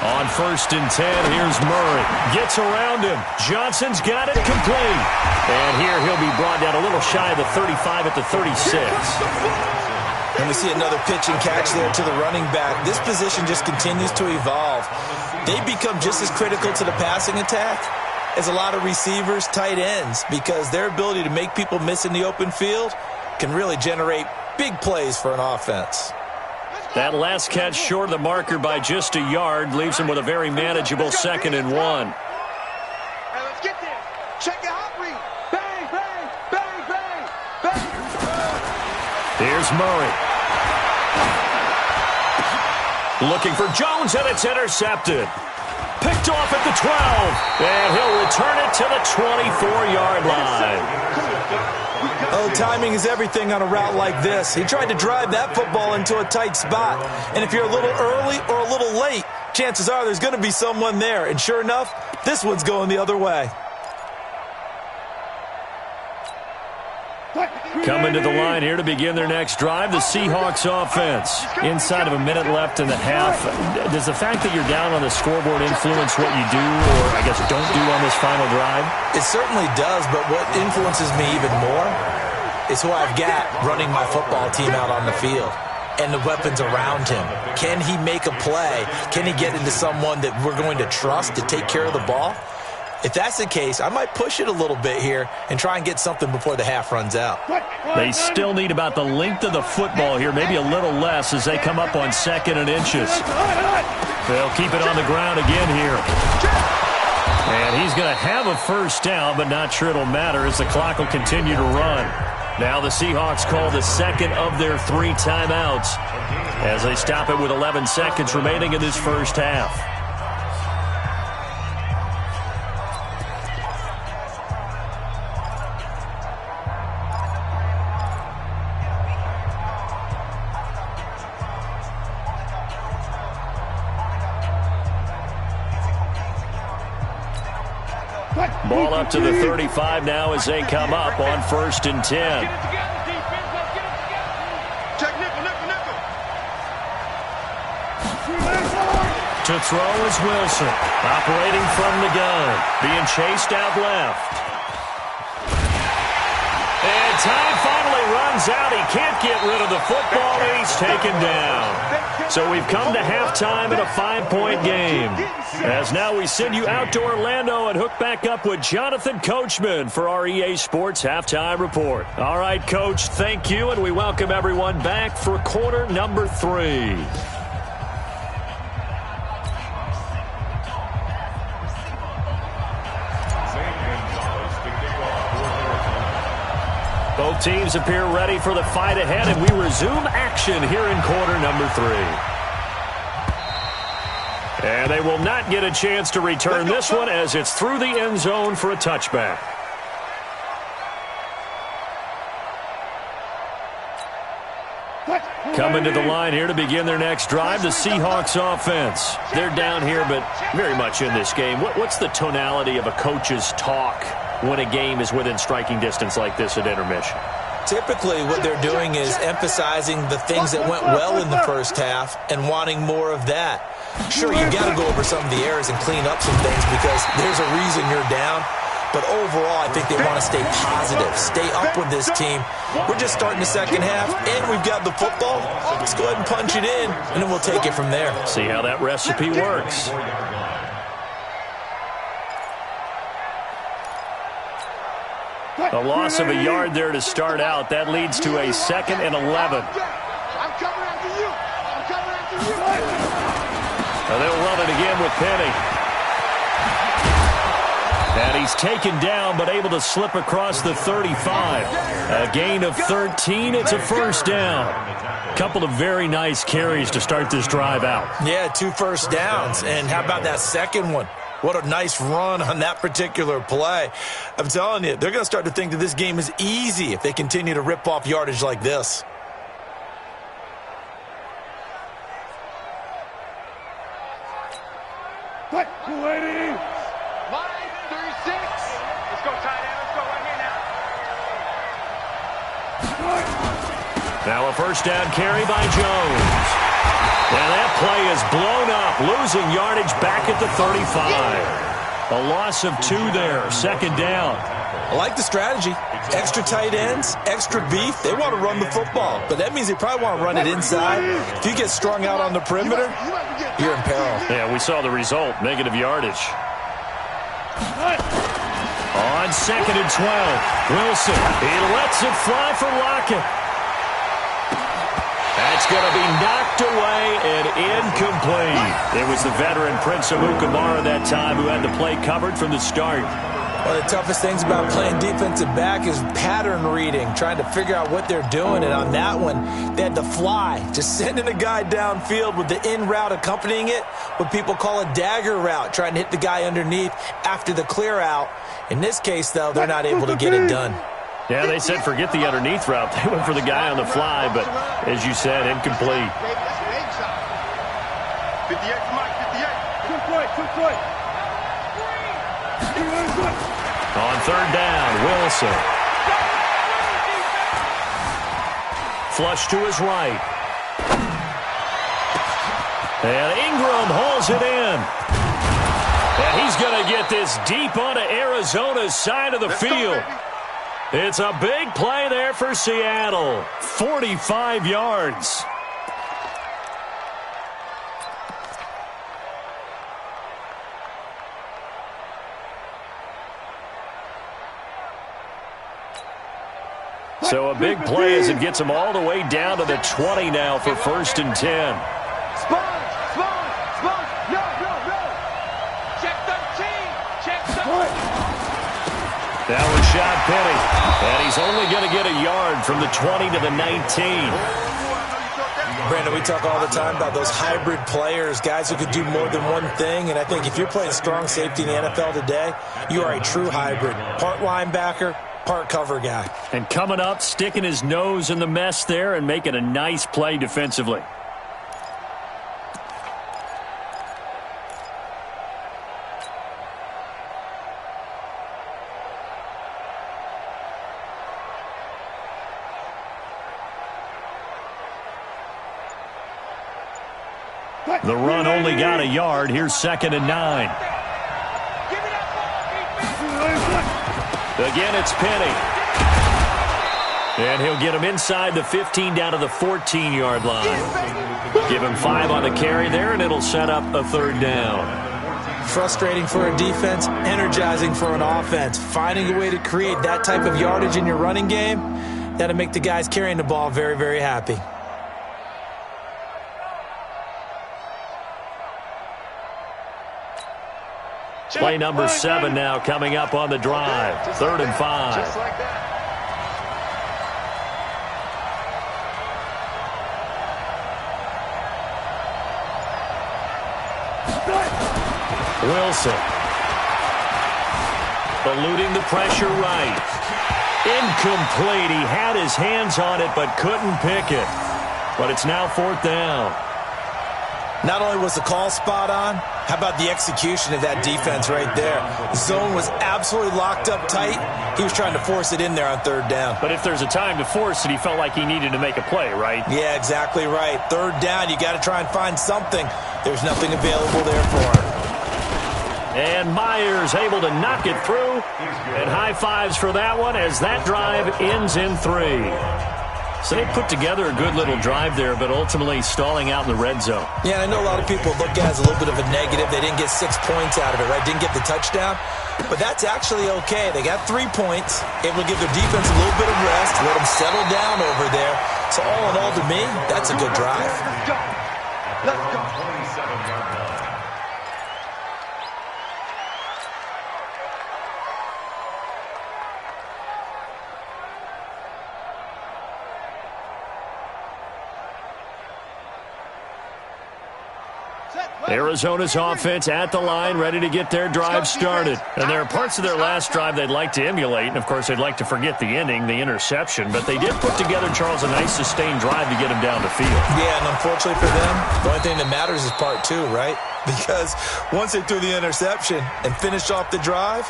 On 1st and 10, here's Murray. Gets around him. Johnson's got it complete. And here he'll be brought down a little shy of the 35 at the 36. And we see another pitch and catch there to the running back. This position just continues to evolve. They become just as critical to the passing attack as a lot of receivers, tight ends, because their ability to make people miss in the open field can really generate big plays for an offense. That last catch short of the marker by just a yard leaves him with a very manageable 2nd and 1. Hey, let's get there. Check it out, read. Bang, bang, bang, bang, bang. Here's Murray. Looking for Jones, and it's intercepted. Picked off at the 12, and he'll return it to the 24-yard line. Oh, timing is everything on a route like this. He tried to drive that football into a tight spot, and if you're a little early or a little late, chances are there's going to be someone there, and sure enough, this one's going the other way. Coming to the line here to begin their next drive, the Seahawks offense. Inside of a minute left in the half, does the fact that you're down on the scoreboard influence what you do, or I guess don't do on this final drive? It certainly does, but what influences me even more is who I've got running my football team out on the field and the weapons around him. Can he make a play? Can he get into someone that we're going to trust to take care of the ball? If that's the case, I might push it a little bit here and try and get something before the half runs out. They still need about the length of the football here, maybe a little less as they come up on 2nd and inches. They'll keep it on the ground again here. And he's going to have a 1st down, but not sure it'll matter as the clock will continue to run. Now the Seahawks call the 2nd of their 3 timeouts as they stop it with 11 seconds remaining in this first half. Ball up to the 35 now as they come up on 1st and 10. To throw is Wilson, operating from the gun, being chased out left. And time finally runs out. He can't get rid of the football, and he's taken down. So we've come to halftime in a 5-point game. As now we send you out to Orlando and hook back up with Jonathan Coachman for our EA Sports Halftime Report. All right, Coach, thank you, and we welcome everyone back for quarter number 3. Both teams appear ready for the fight ahead, and we resume action here in quarter number 3. And they will not get a chance to return this one as it's through the end zone for a touchback. Coming to the line here to begin their next drive, the Seahawks offense. They're down here, but very much in this game. What's the tonality of a coach's talk when a game is within striking distance like this at intermission? Typically, what they're doing is emphasizing the things that went well in the first half and wanting more of that. Sure, you've got to go over some of the errors and clean up some things because there's a reason you're down. But overall, I think they want to stay positive, stay up with this team. We're just starting the second half, and we've got the football. Let's go ahead and punch it in, and then we'll take it from there. See how that recipe works. A loss of a yard there to start out. That leads to a 2nd and 11. I'm coming after you. I'm coming after you. Now they'll run it again with Penny. And he's taken down, but able to slip across the 35. A gain of 13. It's a 1st down. Couple of very nice carries to start this drive out. Yeah, 2 first downs. And how about that second one? What a nice run on that particular play. I'm telling you, they're going to start to think that this game is easy if they continue to rip off yardage like this. Fight. 280. Line 36. Let's go, tight end. Let's go right here now. Now a first down carry by Jones. And that play is blown up, losing yardage back at the 35. A loss of 2 there, second down. I like the strategy. Extra tight ends, extra beef. They want to run the football, but that means they probably want to run it inside. If you get strung out on the perimeter, you're in peril. Yeah, we saw the result, negative yardage. On 2nd and 12, Wilson. He lets it fly for Lockett. That's going to be knocked away and incomplete. It was the veteran Prince Amukamara that time who had the play covered from the start. One of the toughest things about playing defensive back is pattern reading, trying to figure out what they're doing. And on that one, they had to fly, just sending a guy downfield with the in route accompanying it, what people call a dagger route, trying to hit the guy underneath after the clear out. In this case, though, they're not able to get it done. Yeah, they said forget the underneath route. They went for the guy on the fly, but as you said, incomplete. 58, Mike, 58. Quick point. On 3rd down, Wilson. Flush to his right. And Ingram hauls it in. And he's going to get this deep onto Arizona's side of the field. It's a big play there for Seattle. 45 yards. So a big play as it gets him all the way down to the 20 now for 1st and 10. Sponge. No. Check 13. Check 13. That was Rashad Penny. And he's only going to get a yard from the 20 to the 19. Brandon, we talk all the time about those hybrid players, guys who could do more than one thing. And I think if you're playing strong safety in the NFL today, you are a true hybrid. Part linebacker, part cover guy. And coming up, sticking his nose in the mess there and making a nice play defensively. The run only got a yard. Here's 2nd and 9. Again, it's Penny. And he'll get him inside the 15 down to the 14-yard line. Give him 5 on the carry there, and it'll set up a 3rd down. Frustrating for a defense, energizing for an offense. Finding a way to create that type of yardage in your running game, that'll make the guys carrying the ball very, very happy. Play number 7 now coming up on the drive. 3rd and 5. Just like that. Wilson. Eluding the pressure right. Incomplete. He had his hands on it but couldn't pick it. But it's now 4th down. Not only was the call spot on, how about the execution of that defense right there? The zone was absolutely locked up tight. He was trying to force it in there on 3rd down. But if there's a time to force it, he felt like he needed to make a play, right? Yeah, exactly right. 3rd down, you got to try and find something. There's nothing available there for him. And Myers able to knock it through. And high fives for that one as that drive ends in 3. So they put together a good little drive there, but ultimately stalling out in the red zone. Yeah, I know a lot of people look at it as a little bit of a negative. They didn't get 6 points out of it, right? Didn't get the touchdown. But that's actually okay. They got 3 points, able to give their defense a little bit of rest, let them settle down over there. So all in all, to me, that's a good drive. Let's go. Arizona's offense at the line, ready to get their drive started. And there are parts of their last drive they'd like to emulate. And, of course, they'd like to forget the ending, the interception. But they did put together, Charles, a nice sustained drive to get him down the field. Yeah, and unfortunately for them, the only thing that matters is part 2, right? because once they threw the interception and finished off the drive,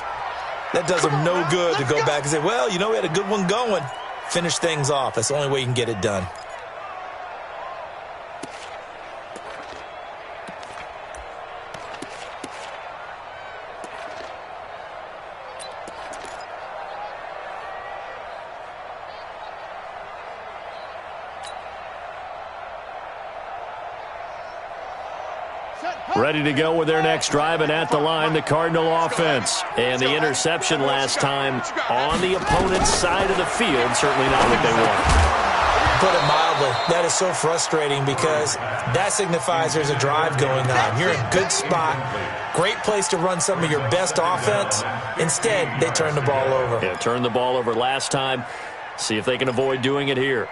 that does them no good to go back and say, well, you know, we had a good one going. Finish things off. That's the only way you can get it done. Ready to go with their next drive, and at the line, the Cardinal offense. And the interception last time on the opponent's side of the field, certainly not what they want. Put it mildly, that is so frustrating because that signifies there's a drive going on. You're in a good spot, great place to run some of your best offense. Instead, they turn the ball over. Yeah, turned the ball over last time. See if they can avoid doing it here.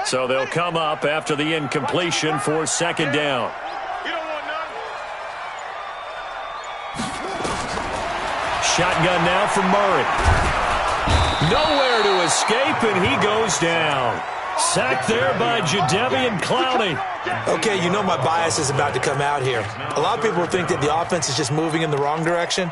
So they'll come up after the incompletion for second down. You don't want none. Shotgun now for Murray. Nowhere to escape, and he goes down. Sacked there by Jadeveon Clowney. Okay, you know my bias is about to come out here. A lot of people think that the offense is just moving in the wrong direction.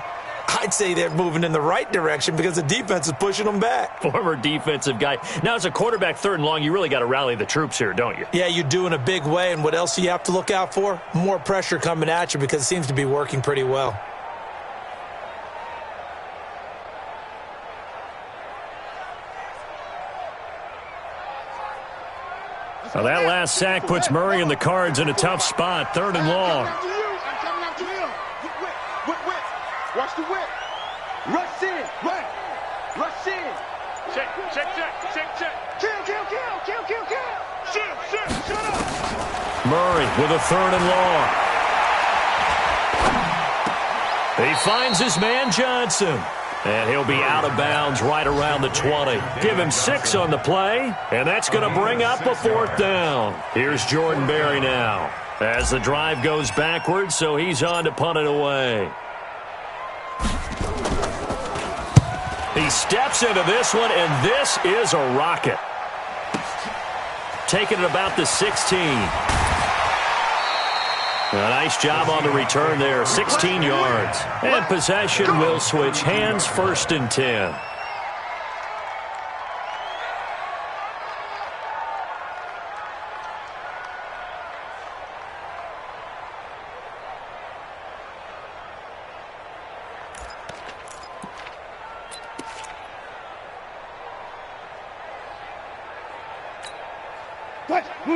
I'd say they're moving in the right direction because the defense is pushing them back. Former defensive guy. Now, as a quarterback, 3rd and long, you really got to rally the troops here, don't you? Yeah, you do in a big way, and what else do you have to look out for? More pressure coming at you because it seems to be working pretty well. Well, that last sack puts Murray and the Cards in a tough spot, 3rd and long. Watch the whip. Rush in. Right. Rush in. Check. Kill. Shut up. Murray with a 3rd and long. He finds his man Johnson. And he'll be out of bounds right around the 20. Give him 6 on the play, and that's going to bring up a 4th down. Here's Jordan Berry now as the drive goes backwards, so he's on to punt it away. He steps into this one, and this is a rocket. Taking it about the 16. A nice job on the return there, 16 yards. And possession will switch hands, 1st and 10.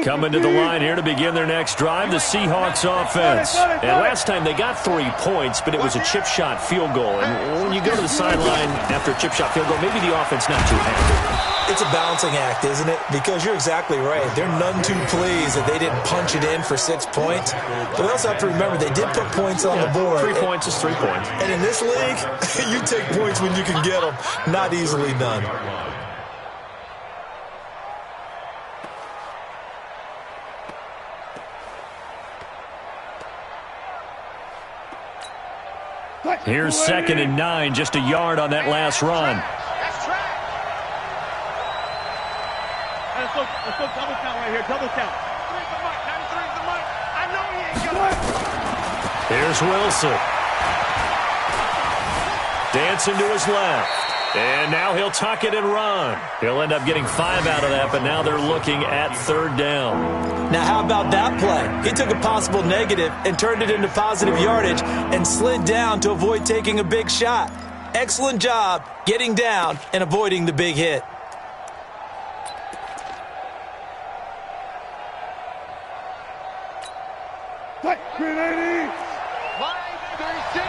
Coming to the line here to begin their next drive, the Seahawks offense. And last time they got 3 points, but it was a chip shot field goal. And when you go to the sideline after a chip shot field goal, maybe the offense not too happy. It's a balancing act, isn't it? Because you're exactly right. They're none too pleased that they didn't punch it in for 6 points. But we also have to remember they did put points on the board. 3 points is 3 points. And in this league, you take points when you can get them. Not easily done. Here's 2nd and 9, just a yard on that last run. That's track. Let's go double count right here. Double count. 93's the mic. 93's the mic. I know he ain't got it. Here's Wilson. Dancing to his left. And now he'll tuck it and run. He'll end up getting 5 out of that, but now they're looking at 3rd down. Now, how about that play? He took a possible negative and turned it into positive yardage and slid down to avoid taking a big shot. Excellent job getting down and avoiding the big hit. Green 80. Line 36.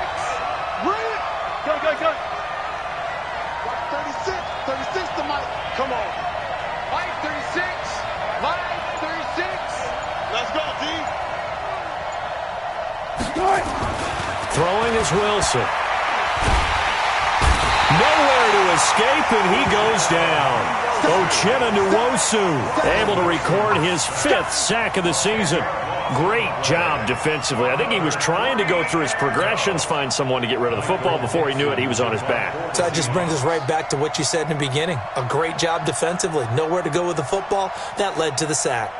Bring it. Go. 36 the mic. Come on. Line 36. Line 36. Let's go, D. Throwing is Wilson. Nowhere to escape, and he goes down. Uchenna Nwosu able to record his 5th sack of the season. Great job defensively. I think he was trying to go through his progressions, find someone to get rid of the football. Before he knew it, he was on his back. So that just brings us right back to what you said in the beginning. A great job defensively. Nowhere to go with the football. That led to the sack.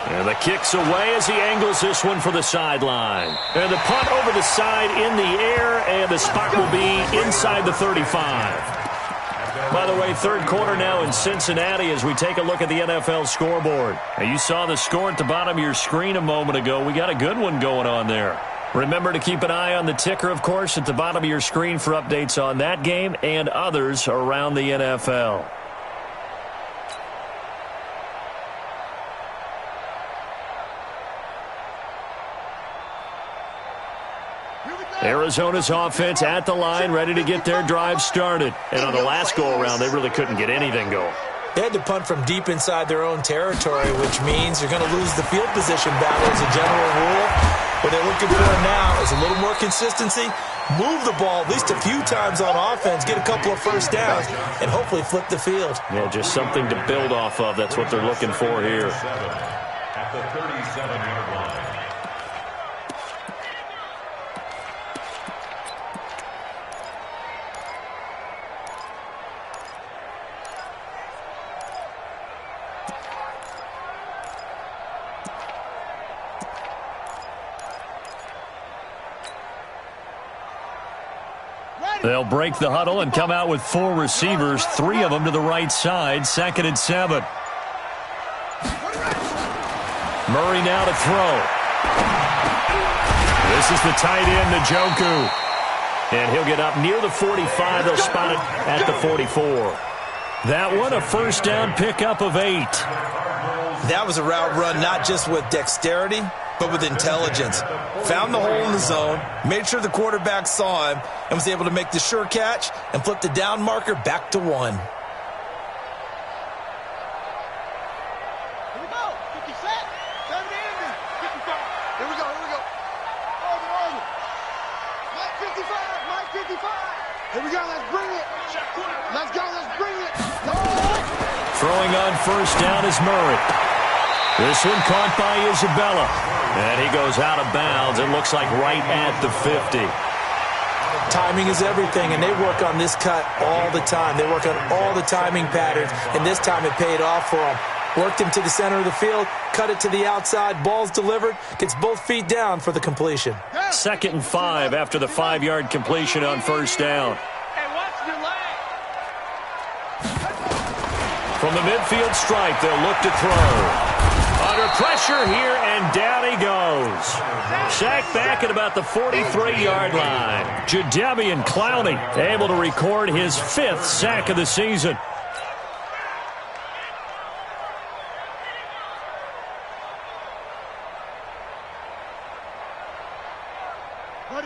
And the kick's away as he angles this one for the sideline. And the punt over the side in the air, and the spot will be inside the 35. By the way, third quarter now in Cincinnati as we take a look at the NFL scoreboard. Now, you saw the score at the bottom of your screen a moment ago. We got a good one going on there. Remember to keep an eye on the ticker, of course, at the bottom of your screen for updates on that game and others around the NFL. Arizona's offense at the line, ready to get their drive started. And on the last go-around, they really couldn't get anything going. They had to punt from deep inside their own territory, which means you're going to lose the field position battle as a general rule. What they're looking for now is a little more consistency, move the ball at least a few times on offense, get a couple of first downs, and hopefully flip the field. Yeah, just something to build off of. That's what they're looking for here. At the 37-yard line. They'll break the huddle and come out with 4 receivers, 3 of them to the right side, 2nd and 7. Murray now to throw. This is the tight end, Njoku. And he'll get up near the 45. They'll spot it at the 44. That one, a first down pickup of 8. That was a route run not just with dexterity, but with intelligence. Found the hole in the zone, made sure the quarterback saw him, and was able to make the sure catch and flip the down marker back to 1. Here we go. 50 set. 70 in. 55. Here we go. Here we go. Over. Mike 55. Mike 55. Here we go. Let's bring it. Let's go. Let's bring it. Throwing on first down is Murray. This one caught by Isabella. And he goes out of bounds. It looks like right at the 50. Timing is everything, and they work on this cut all the time. They work on all the timing patterns, and this time it paid off for them. Worked him to the center of the field, cut it to the outside, ball's delivered, gets both feet down for the completion. 2nd and 5 after the 5-yard completion on first down. From the midfield stripe, they'll look to throw. Under pressure here, and down he goes. Sacked back at about the 43-yard line. Jadeveon Clowney able to record his 5th sack of the season.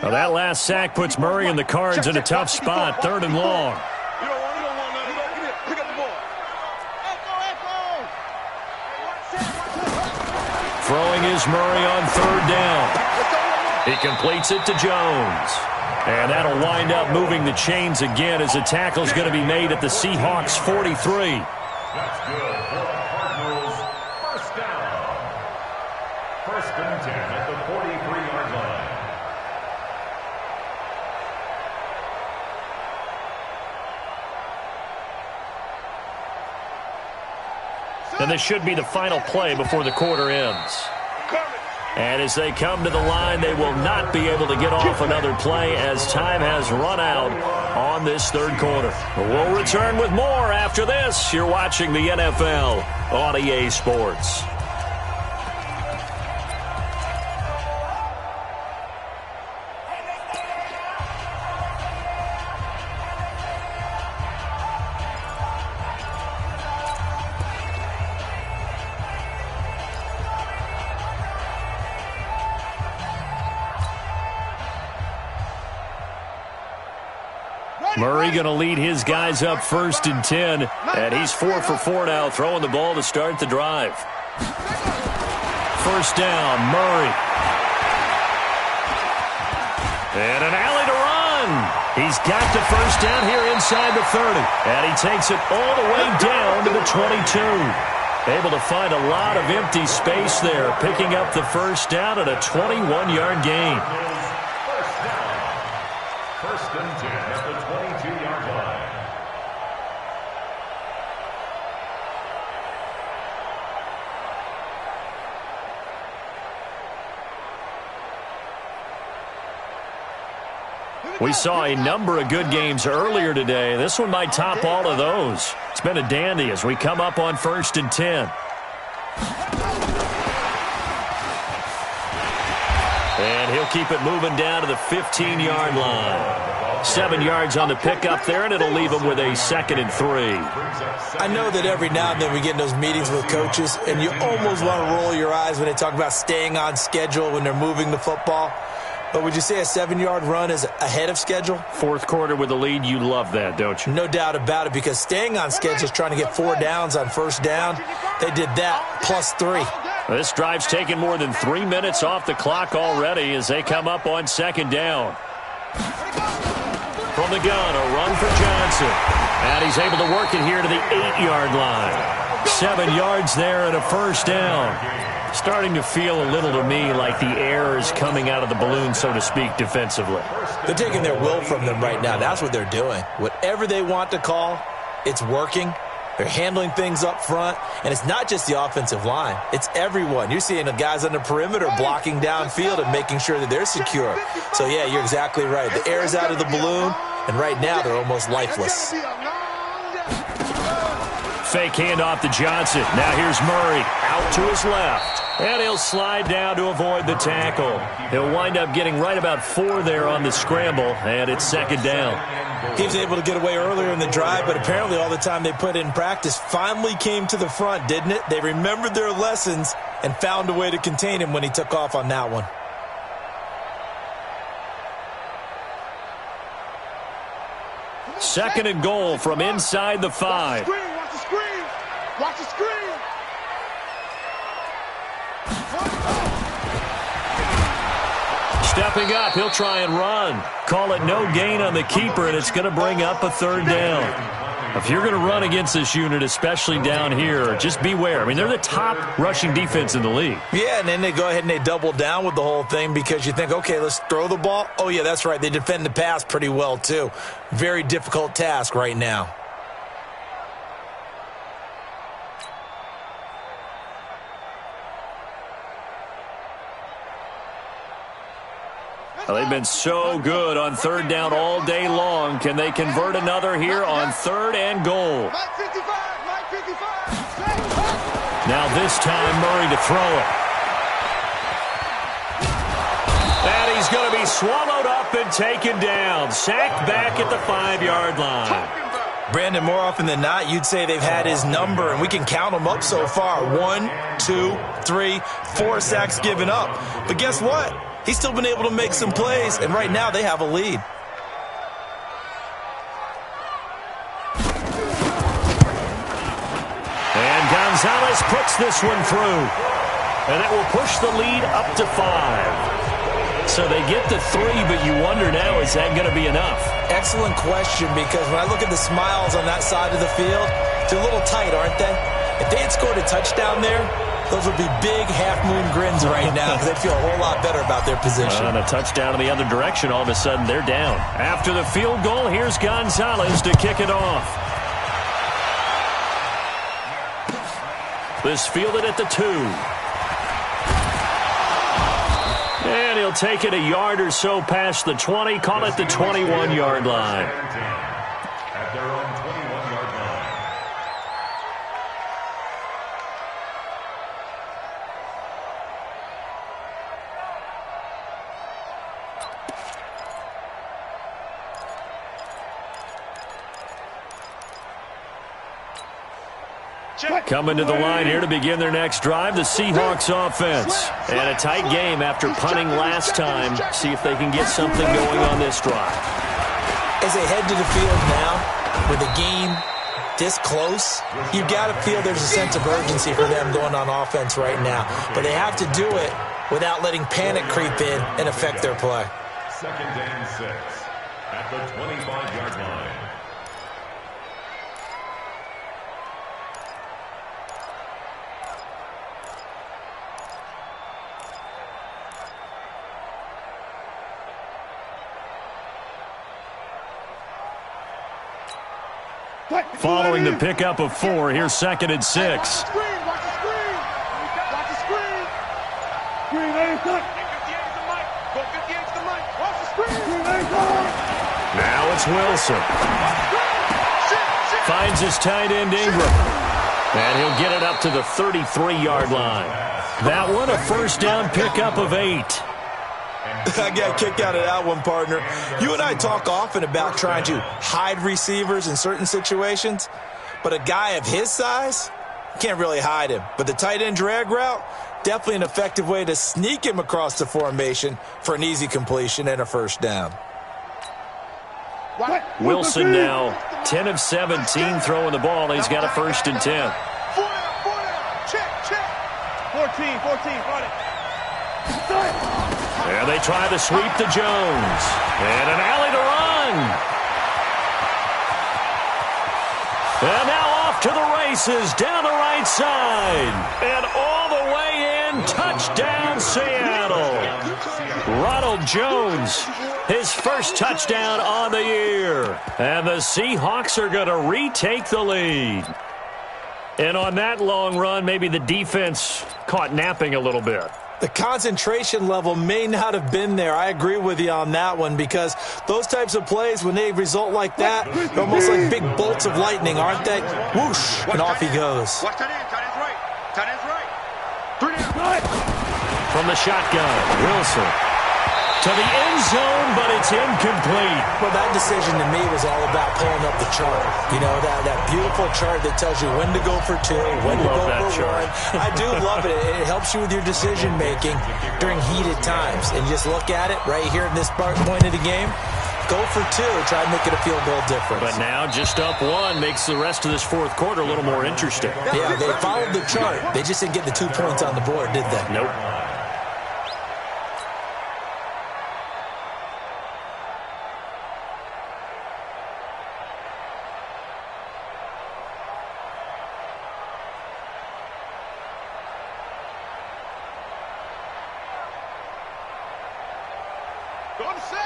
Well, that last sack puts Murray and the Cards in a tough spot, 3rd and long. Throwing is Murray on 3rd down. He completes it to Jones. And that'll wind up moving the chains again as the tackle's going to be made at the Seahawks 43. That's good for the Cardinals. First down. 1st and 10 at the 43-yard line. And this should be the final play before the quarter ends. And as they come to the line, they will not be able to get off another play as time has run out on this 3rd quarter. We'll return with more after this. You're watching the NFL on EA Sports. Murray going to lead his guys up 1st and 10. And he's 4 for 4 now, throwing the ball to start the drive. First down, Murray. And an alley to run. He's got the first down here inside the 30. And he takes it all the way down to the 22. Able to find a lot of empty space there, picking up the first down at a 21-yard gain. First down. First and 10 at the 22-yard line. We saw a number of good games earlier today. This one might top all of those. It's been a dandy as we come up on first and 10. And he'll keep it moving down to the 15-yard line. 7 yards on the pickup there, and it'll leave him with a 2nd and 3. I know that every now and then we get in those meetings with coaches, and you almost want to roll your eyes when they talk about staying on schedule when they're moving the football. But would you say a 7-yard run is ahead of schedule? Fourth quarter with the lead, you love that, don't you? No doubt about it, because staying on schedule is trying to get 4 downs on first down. They did that plus 3. This drive's taken more than 3 minutes off the clock already as they come up on 2nd down. From the gun, a run for Johnson. And he's able to work it here to the 8-yard line. 7 yards there and a first down. Starting to feel a little to me like the air is coming out of the balloon, so to speak, defensively. They're taking their will from them right now. That's what they're doing. Whatever they want to call, it's working. They're handling things up front, and it's not just the offensive line. It's everyone. You're seeing the guys on the perimeter blocking downfield and making sure that they're secure. So, yeah, you're exactly right. The air is out of the balloon, and right now they're almost lifeless. Fake handoff to Johnson. Now here's Murray out to his left. And he'll slide down to avoid the tackle. He'll wind up getting right about 4 there on the scramble, and it's 2nd down. He was able to get away earlier in the drive, but apparently all the time they put in practice finally came to the front, didn't it? They remembered their lessons and found a way to contain him when he took off on that one. Second and goal from inside the 5. Watch the screen. Watch the screen. Stepping up, he'll try and run. Call it no gain on the keeper, and it's going to bring up a 3rd down. If you're going to run against this unit, especially down here, just beware. I mean, they're the top rushing defense in the league. Yeah, and then they go ahead and they double down with the whole thing because you think, okay, let's throw the ball. Oh, yeah, that's right. They defend the pass pretty well, too. Very difficult task right now. Well, they've been so good on 3rd down all day long. Can they convert another here on 3rd and goal? Now this time Murray to throw it. And he's going to be swallowed up and taken down. Sacked back at the 5-yard line. Brandon, more often than not, you'd say they've had his number, and we can count them up so far. 1, 2, 3, 4 sacks given up. But guess what? He's still been able to make some plays, and right now they have a lead. And Gonzalez puts this one through. And that will push the lead up to 5. So they get to 3, but you wonder now, is that going to be enough? Excellent question, because when I look at the smiles on that side of the field, they're a little tight, aren't they? If they had scored a touchdown there, those would be big half-moon grins right now because they'd feel a whole lot better about their position. And a touchdown in the other direction, all of a sudden they're down. After the field goal, here's Gonzalez to kick it off. This fielded at the 2. And he'll take it a yard or so past the 20, call it the 21-yard line. At their own 21-yard line. Coming to the line here to begin their next drive, the Seahawks offense. And a tight game after punting last time. See if they can get something going on this drive. As they head to the field now, with the game this close, you've got to feel there's a sense of urgency for them going on offense right now. But they have to do it without letting panic creep in and affect their play. 2nd and 6 at the 25-yard line. Following the pickup of 4, here's 2nd and 6. Watch the screen. Watch the screen. Watch the screen. Screen, hey, cut. Go 58 to the mic. Watch the screen. Screen, hey, cut. Now it's Wilson. Finds his tight end Ingram. And he'll get it up to the 33-yard line. That one, a first down pickup of 8. I got a kick out of that one, partner. You and I talk often about trying to hide receivers in certain situations, but a guy of his size, can't really hide him. But the tight end drag route, definitely an effective way to sneak him across the formation for an easy completion and a first down. Wilson now 10 of 17 throwing the ball. He's got a 1st and 10. 4 check. 14, got it. There they try to sweep to Jones. And an alley to run. And now off to the races down the right side. And all the way in. Touchdown, Seattle. Ronald Jones, his first touchdown on the year. And the Seahawks are going to retake the lead. And on that long run, maybe the defense caught napping a little bit. The concentration level may not have been there. I agree with you on that one, because those types of plays, when they result like that, they're almost like big bolts of lightning, aren't they? Whoosh, and off he goes. Watch that end. Tight end's right. From the shotgun, Wilson to the end zone, but it's incomplete. Well, that decision to me was all about pulling up the chart. You know, that beautiful chart that tells you when to go for 2, when to go for 1. I do love it. It helps you with your decision-making during heated times. And just look at it right here in this point of the game. Go for 2. Try to make it a field goal difference. But now just up 1 makes the rest of this 4th quarter a little more interesting. Yeah, they followed the chart. They just didn't get the 2 points on the board, did they? Nope.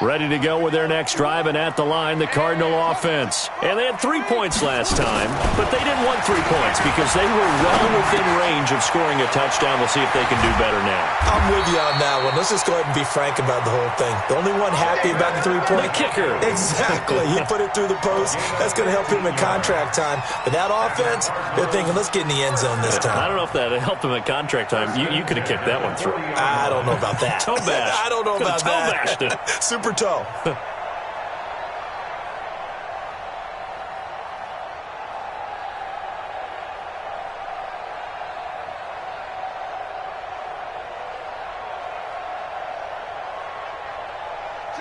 Ready to go with their next drive, and at the line, the Cardinal offense. And they had 3 points last time, but they didn't want 3 points because they were well within range of scoring a touchdown. We'll see if they can do better now. I'm with you on that one. Let's just go ahead and be frank about the whole thing. The only one happy about the 3-point? The kicker. Exactly. He put it through the post. That's going to help him in contract time. But that offense, they're thinking, let's get in the end zone this time. I don't know if that helped him at contract time. You could have kicked that one through. I don't know about that. Toe bash. I don't know about toe that. Bashed it. Super toe.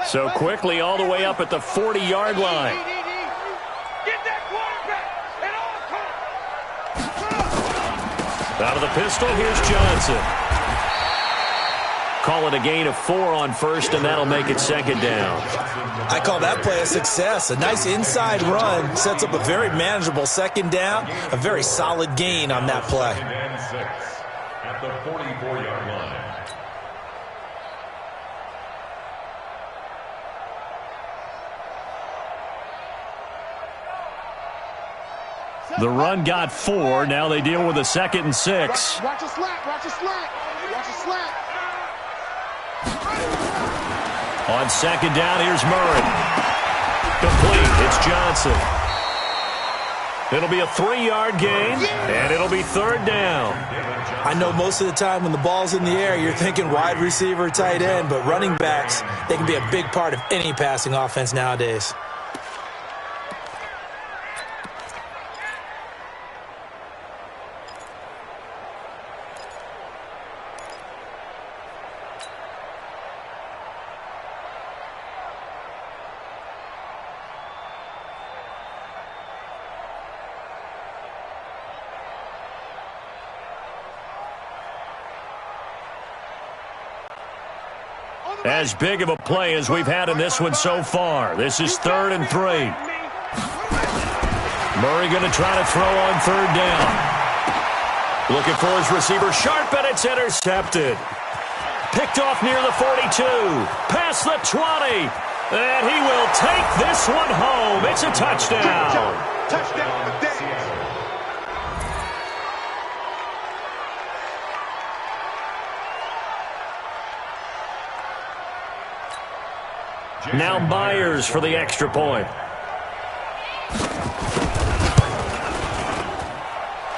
So quickly all the way up at the 40-yard line. Get that quarterback at all costs. Out of the pistol, here's Johnson. Call it a gain of 4 on 1st, and that'll make it 2nd down. I call that play a success. A nice inside run sets up a very manageable 2nd down. A very solid gain on that play. And 6 at the 44-yard line. The run got 4. Now they deal with a 2nd and 6. Watch a slat. Watch a slat. Watch a slat. On 2nd down, here's Murray. Complete. It's Johnson. It'll be a 3-yard gain, and it'll be 3rd down. I know most of the time when the ball's in the air, you're thinking wide receiver, tight end, but running backs, they can be a big part of any passing offense nowadays. On the As big of a play as we've had in this one so far. This is 3rd and 3. Murray going to try to throw on 3rd down. Looking for his receiver sharp, and it's intercepted. Picked off near the 42. Past the 20. And he will take this one home. It's a touchdown. Touchdown. Now Myers for the extra point.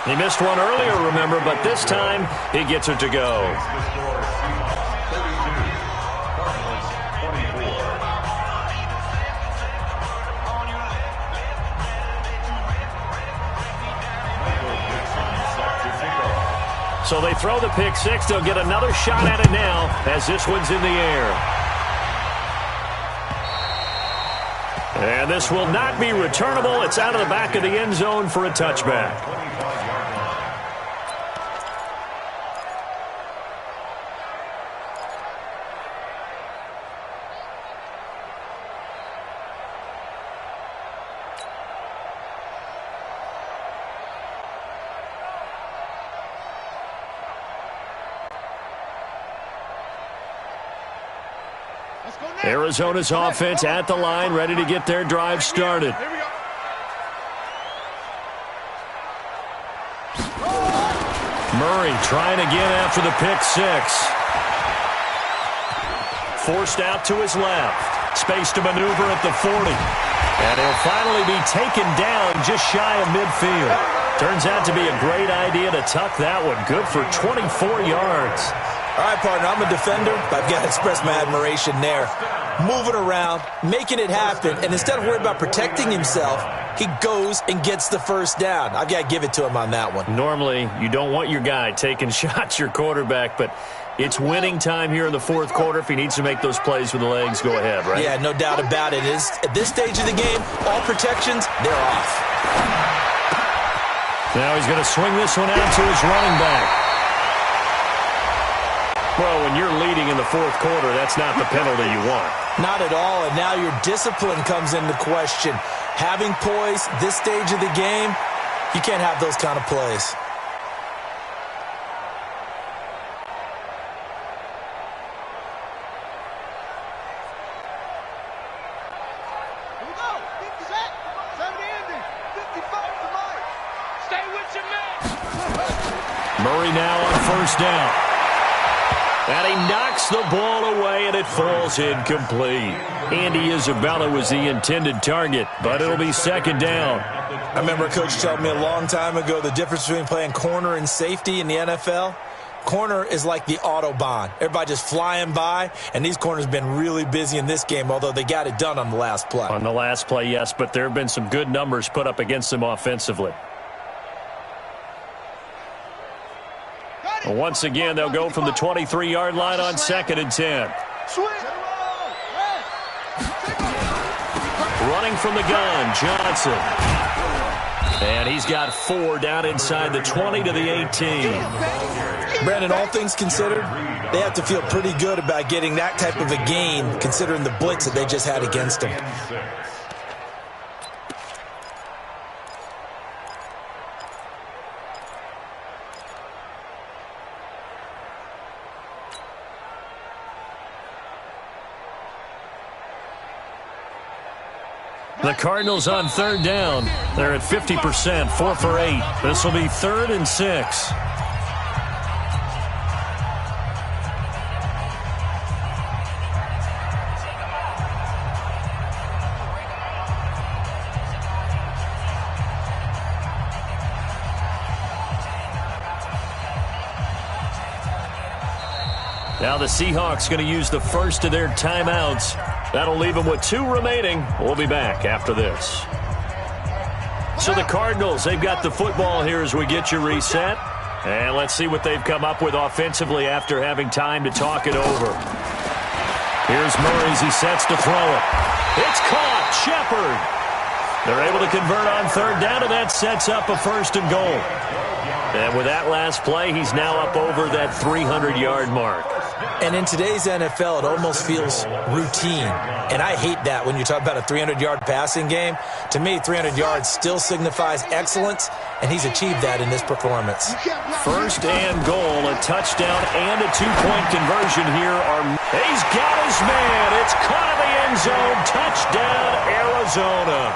He missed one earlier, remember, but this time he gets it to go. So they throw the pick six. They'll get another shot at it now as this one's in the air. And this will not be returnable. It's out of the back of the end zone for a touchback. Arizona's offense at the line, ready to get their drive started. Murray trying again after the pick six. Forced out to his left. Space to maneuver at the 40. And he'll finally be taken down just shy of midfield. Turns out to be a great idea to tuck that one. Good for 24 yards. All right, partner, I'm a defender, but I've got to express my admiration there. Moving around, making it happen, and instead of worrying about protecting himself, he goes and gets the first down. I've got to give it to him on that one. Normally, you don't want your guy taking shots, your quarterback, but it's winning time here in the fourth quarter. If he needs to make those plays with the legs, go ahead, right? Yeah, no doubt about it. At this stage of the game, all protections, they're off. Now he's going to swing this one out to his running back. Well, when you're leading in the fourth quarter, that's not the penalty you want. Not at all, and now your discipline comes into question. Having poise this stage of the game, you can't have those kind of plays. Here we go. 50 set. 70 ending. 55 for Mike. Stay with your man. Murray now on first down. And he knocks the ball away, and it falls incomplete. Andy Isabella was the intended target, but it'll be second down. I remember a coach telling me a long time ago the difference between playing corner and safety in the NFL. Corner is like the Autobahn. Everybody just flying by, and these corners have been really busy in this game, although they got it done on the last play. On the last play, yes, but there have been some good numbers put up against them offensively. Once again, they'll go from the 23-yard line on 2nd and 10. Running from the gun, Johnson. And he's got 4 down inside the 20 to the 18. Brandon, all things considered, they have to feel pretty good about getting that type of a gain, considering the blitz that they just had against them. The Cardinals on 3rd down. They're at 50%, 4 for 8. This will be 3rd and 6. Now the Seahawks going to use the first of their timeouts. That'll leave them with 2 remaining. We'll be back after this. So the Cardinals, they've got the football here as we get you reset. And let's see what they've come up with offensively after having time to talk it over. Here's Murray as he sets to throw it. It's caught. Shepard. They're able to convert on 3rd down, and that sets up a 1st and goal. And with that last play, he's now up over that 300-yard mark. And in today's NFL, it almost feels routine. And I hate that when you talk about a 300-yard passing game. To me, 300 yards still signifies excellence, and he's achieved that in this performance. First and goal, a touchdown and a two-point conversion here. He's got his man. It's caught in the end zone. Touchdown, Arizona.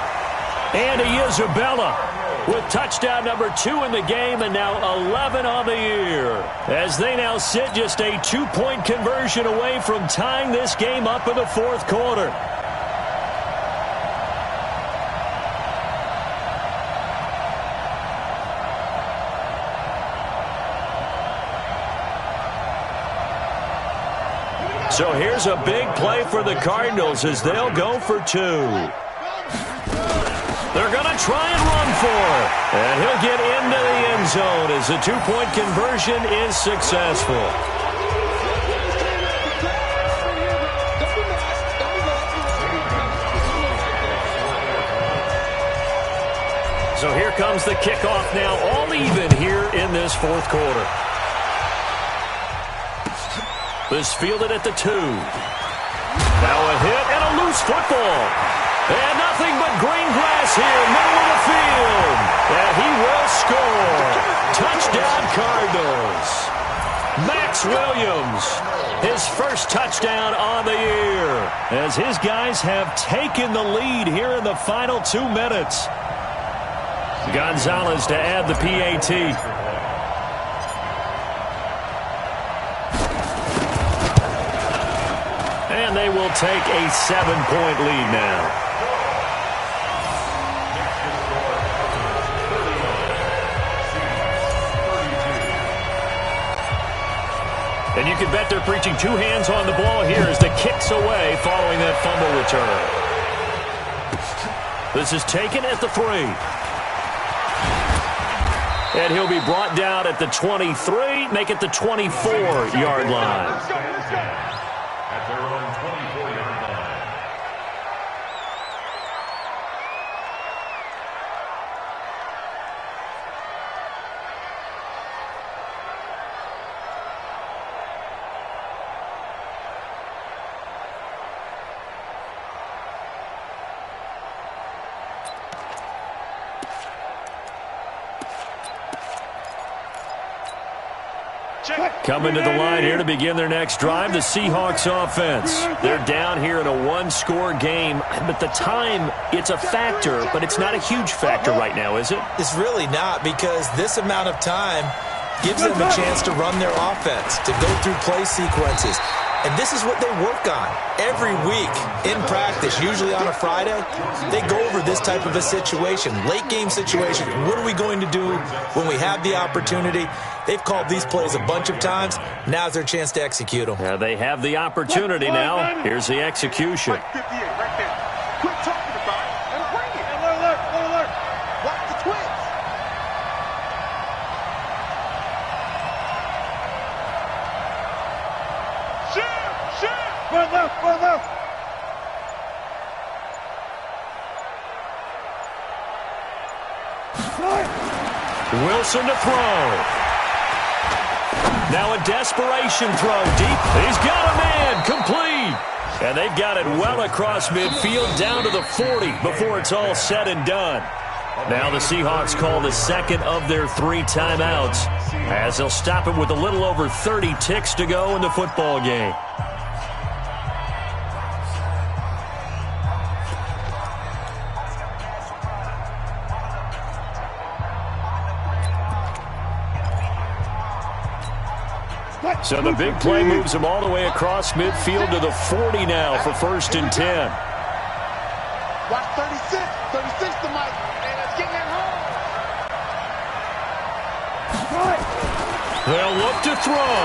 And Isabella with touchdown number 2 in the game and now 11 on the year. As they now sit just a two-point conversion away from tying this game up in the fourth quarter. So here's a big play for the Cardinals as they'll go for 2. They're going to try and run for it. And he'll get into the end zone as the two-point conversion is successful. So here comes the kickoff now, all even here in this fourth quarter. This fielded at the 2. Now a hit and a loose football. And nothing but green grass here, middle of the field. And he will score. Touchdown, Cardinals. Max Williams, his first touchdown on the year, as his guys have taken the lead here in the final 2 minutes. Gonzalez to add the PAT. And they will take a 7-point lead now. And you can bet they're preaching 2 hands on the ball here as the kick's away following that fumble return. This is taken at the 3. And he'll be brought down at the 23, make it the 24-yard line. At their own 24-yard line. Coming to the line here to begin their next drive, the Seahawks offense. They're down here in a 1-score game, but the time, it's a factor, but it's not a huge factor right now, is it? It's really not, because this amount of time gives them a chance to run their offense, to go through play sequences. And this is what they work on every week in practice, usually on a Friday. They go over this type of a situation, late game situation. What are we going to do when we have the opportunity? They've called these plays a bunch of times. Now's their chance to execute them. Yeah, they have the opportunity now. Here's the execution. Right there. Quit talking about it and bring it. Alert. Watch the twins. Shoot. Run left. Wilson to throw. Now a desperation throw deep. He's got a man, complete. And they've got it well across midfield down to the 40 before it's all said and done. Now the Seahawks call the second of their 3 timeouts as they'll stop it with a little over 30 ticks to go in the football game. So the big play moves him all the way across midfield to the 40 now for 1st and 10. Watch 36 to Mike, and it's getting it home. They'll look to throw.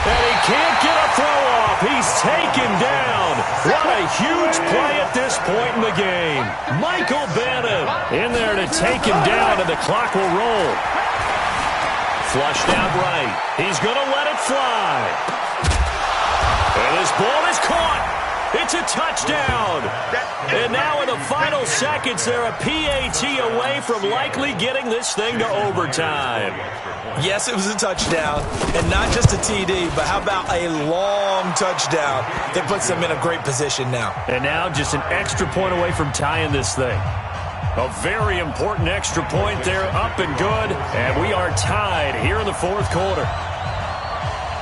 And he can't get a throw off. He's taken down. What a huge play at this point in the game. Michael Bannon in there to take him down, and the clock will roll. Flushed out right. He's going to let it fly. And this ball is caught. It's a touchdown. And now in the final seconds, they're a PAT away from likely getting this thing to overtime. Yes, it was a touchdown, and not just a TD, but how about a long touchdown that puts them in a great position now. And now just an extra point away from tying this thing. A very important extra point there, up and good, and we are tied here in the fourth quarter.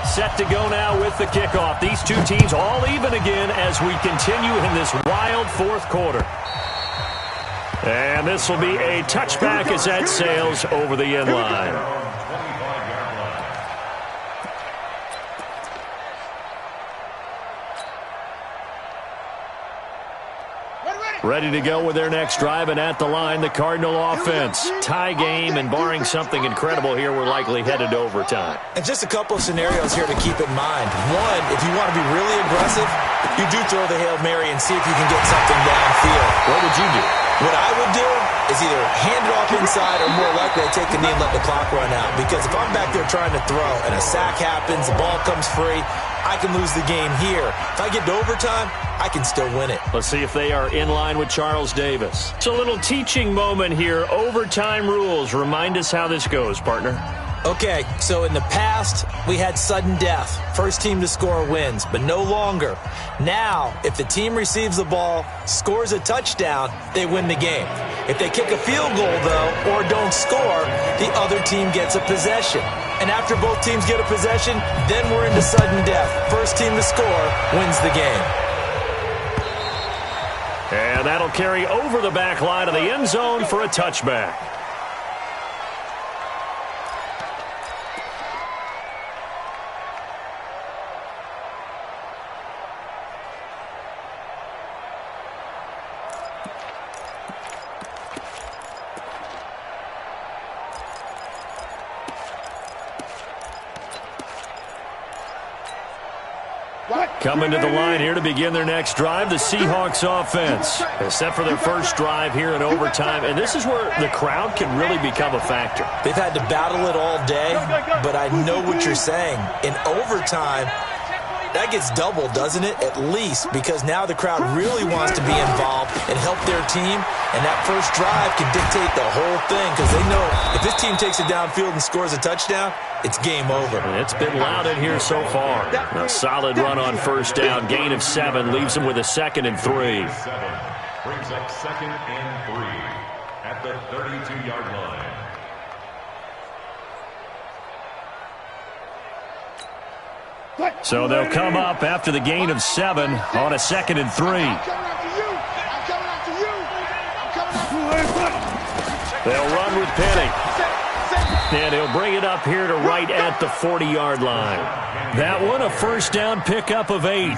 Set to go now with the kickoff. These two teams all even again as we continue in this wild fourth quarter. And this will be a touchback as that sails over the end line. Ready to go with their next drive, and at the line, the Cardinal offense. Tie game, and barring something incredible here, we're likely headed to overtime. And just a couple of scenarios here to keep in mind. One, if you want to be really aggressive, you do throw the Hail Mary and see if you can get something downfield. What would you do? What I would do is either hand it off inside or more likely I take a knee and let the clock run out. Because if I'm back there trying to throw and a sack happens, the ball comes free, I can lose the game here. If I get to overtime, I can still win it. Let's see if they are in line with Charles Davis. It's a little teaching moment here. Overtime rules. Remind us how this goes, partner. Okay, so in the past, we had sudden death. First team to score wins, but no longer. Now, if the team receives the ball, scores a touchdown, they win the game. If they kick a field goal, though, or don't score, the other team gets a possession. And after both teams get a possession, then we're into sudden death. First team to score wins the game. And that'll carry over the back line of the end zone for a touchback. Coming to the line here to begin their next drive, the Seahawks offense. They're set for their first drive here in overtime, and this is where the crowd can really become a factor. They've had to battle it all day, but I know what you're saying. In overtime, that gets doubled, doesn't it? At least, because now the crowd really wants to be involved and help their team, and that first drive can dictate the whole thing because they know if this team takes it downfield and scores a touchdown, it's game over. And it's been loud in here so far. A solid run on first down. Gain of 7 leaves them with a 2nd and 3. Brings up 2nd and 3 at the 32-yard line. So they'll come up after the gain of 7 on a 2nd and 3. They'll run with Penny. And he'll bring it up here to right at the 40-yard line. That one, a first down pickup of 8.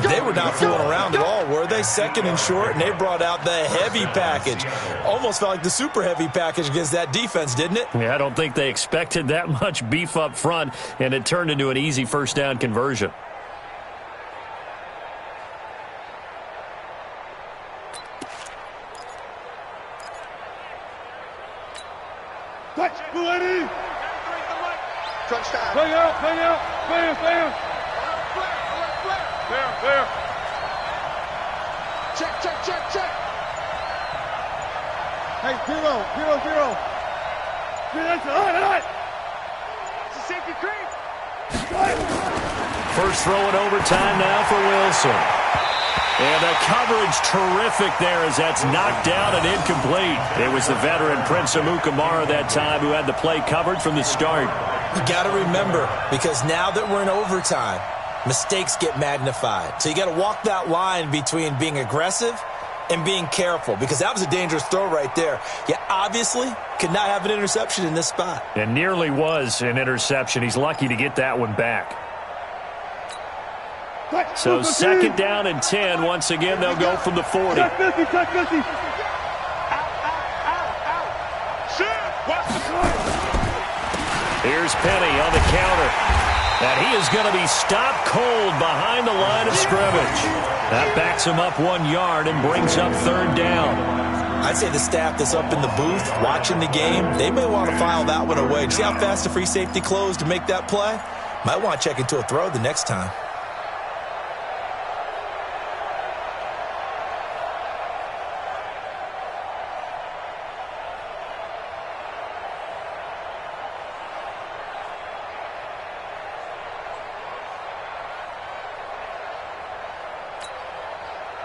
They were not fooling around at all, were they? 2nd and short, and they brought out the heavy package. Almost felt like the super heavy package against that defense, didn't it? Yeah, I don't think they expected that much beef up front, and it turned into an easy first down conversion. Touchdown. Hang out. Bam. There. Check. Hey, zero. It's a safety creep. First throw in overtime now for Wilson. And the coverage terrific there as that's knocked down and incomplete. It was the veteran Prince Amukamara that time who had the play covered from the start. You got to remember, because now that we're in overtime, mistakes get magnified. So you got to walk that line between being aggressive and being careful, because that was a dangerous throw right there. You obviously could not have an interception in this spot. And nearly was an interception. He's lucky to get that one back. So 2nd down and 10. Once again, they'll go from the 40. Here's Penny on the counter. And he is going to be stopped cold behind the line of scrimmage. That backs him up 1 yard and brings up 3rd down. I'd say the staff that's up in the booth watching the game, they may want to file that one away. See how fast the free safety closed to make that play? Might want to check into a throw the next time.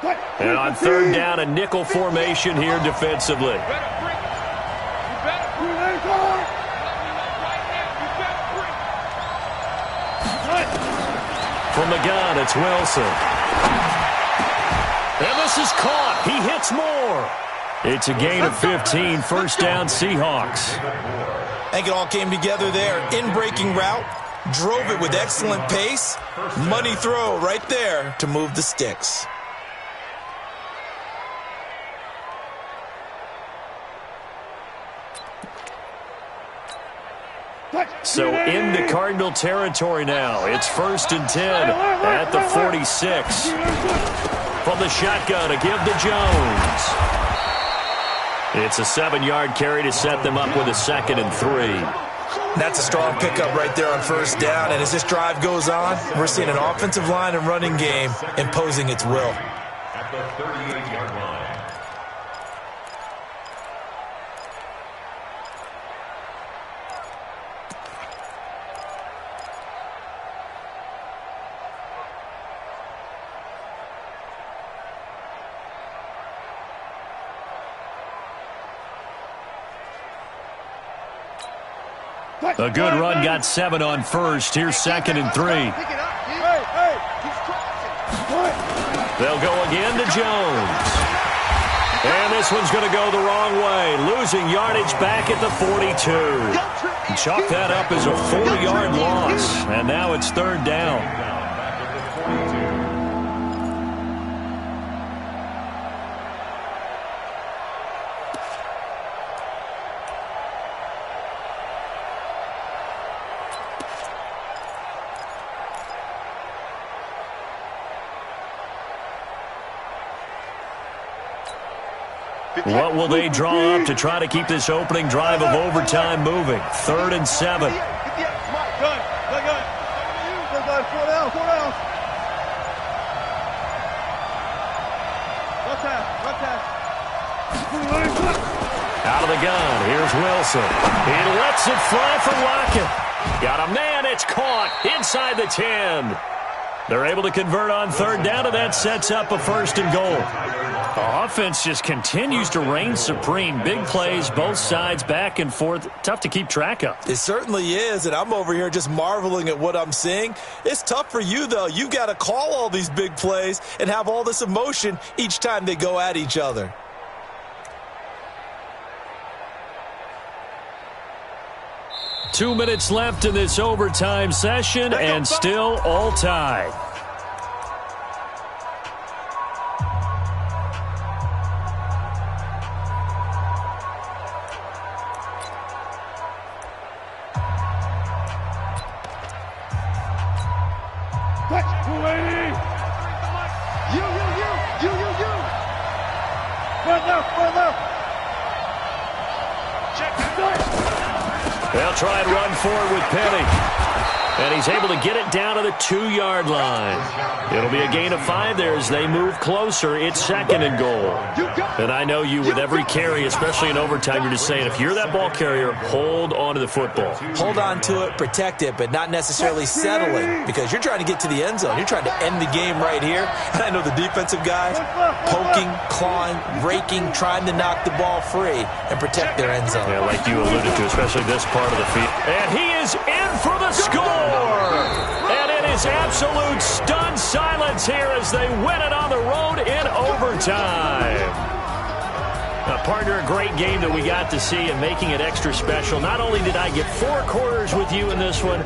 And on third down, a nickel formation here defensively. From the gun, it's Wilson. And this is caught. He hits more. It's a gain of 15, first down Seahawks. I think it all came together there. In-breaking route, drove it with excellent pace. Money throw right there to move the sticks. So into Cardinal territory now. It's 1st and 10 at the 46. From the shotgun, a give to Jones. It's a 7-yard carry to set them up with a 2nd and 3. That's a strong pickup right there on first down. And as this drive goes on, we're seeing an offensive line and running game imposing its will. At the 38-yard line. A good run got 7 on first. Here's 2nd and 3. They'll go again to Jones. And this one's going to go the wrong way. Losing yardage back at the 42. Chalk that up as a 4-yard loss. And now it's 3rd down. Back at the 42. What will they draw up to try to keep this opening drive of overtime moving? 3rd and 7. Out of the gun, here's Wilson. He lets it fly for Lockett. Got a man, it's caught inside the 10. They're able to convert on 3rd down, and that sets up a 1st and goal. The offense just continues to reign supreme. Big plays, both sides, back and forth. Tough to keep track of. It certainly is, and I'm over here just marveling at what I'm seeing. It's tough for you, though. You've got to call all these big plays and have all this emotion each time they go at each other. Two minutes left in this overtime session, and still all tied. They'll try and run forward with Penny. And he's able to get it down to the 2-yard line. It'll be a gain of 5 there as they move closer. It's 2nd and goal. And I know you with every carry, especially in overtime, you're just saying if you're that ball carrier, hold on to the football. Hold on to it, protect it, but not necessarily settling because you're trying to get to the end zone. You're trying to end the game right here. And I know the defensive guys poking, clawing, raking, trying to knock the ball free and protect their end zone. Yeah, like you alluded to, especially this part of the field. And he is in for the score. And it is absolute stunned silence here as they win it on the road in overtime. Partner, a great game that we got to see and making it extra special. Not only did I get 4 quarters with you in this one,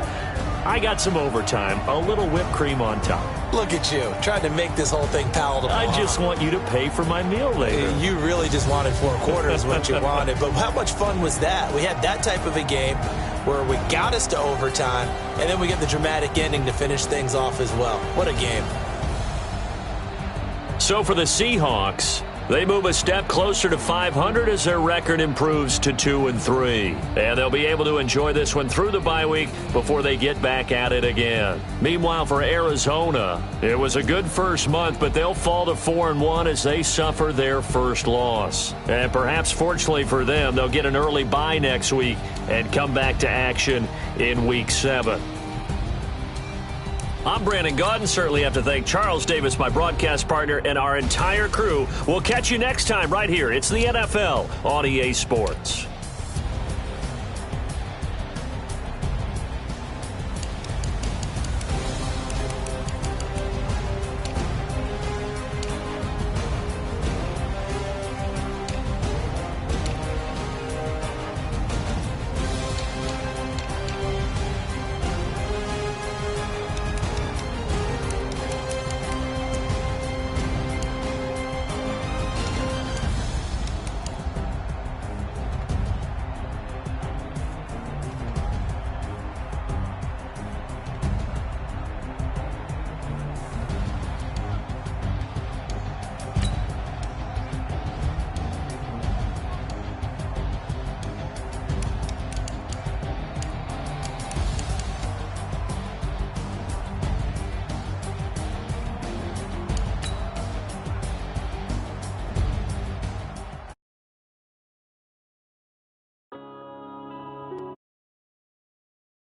I got some overtime, a little whipped cream on top. Look at you, trying to make this whole thing palatable. I just want you to pay for my meal later. You really just wanted 4 quarters, what you wanted. But how much fun was that? We had that type of a game where we got us to overtime, and then we get the dramatic ending to finish things off as well. What a game. So for the Seahawks, they move a step closer to 500 as their record improves to 2-3. And they'll be able to enjoy this one through the bye week before they get back at it again. Meanwhile, for Arizona, it was a good first month, but they'll fall to 4-1 as they suffer their first loss. And perhaps fortunately for them, they'll get an early bye next week and come back to action in Week 7. I'm Brandon Gaudin. Certainly have to thank Charles Davis, my broadcast partner, and our entire crew. We'll catch you next time right here. It's the NFL on EA Sports.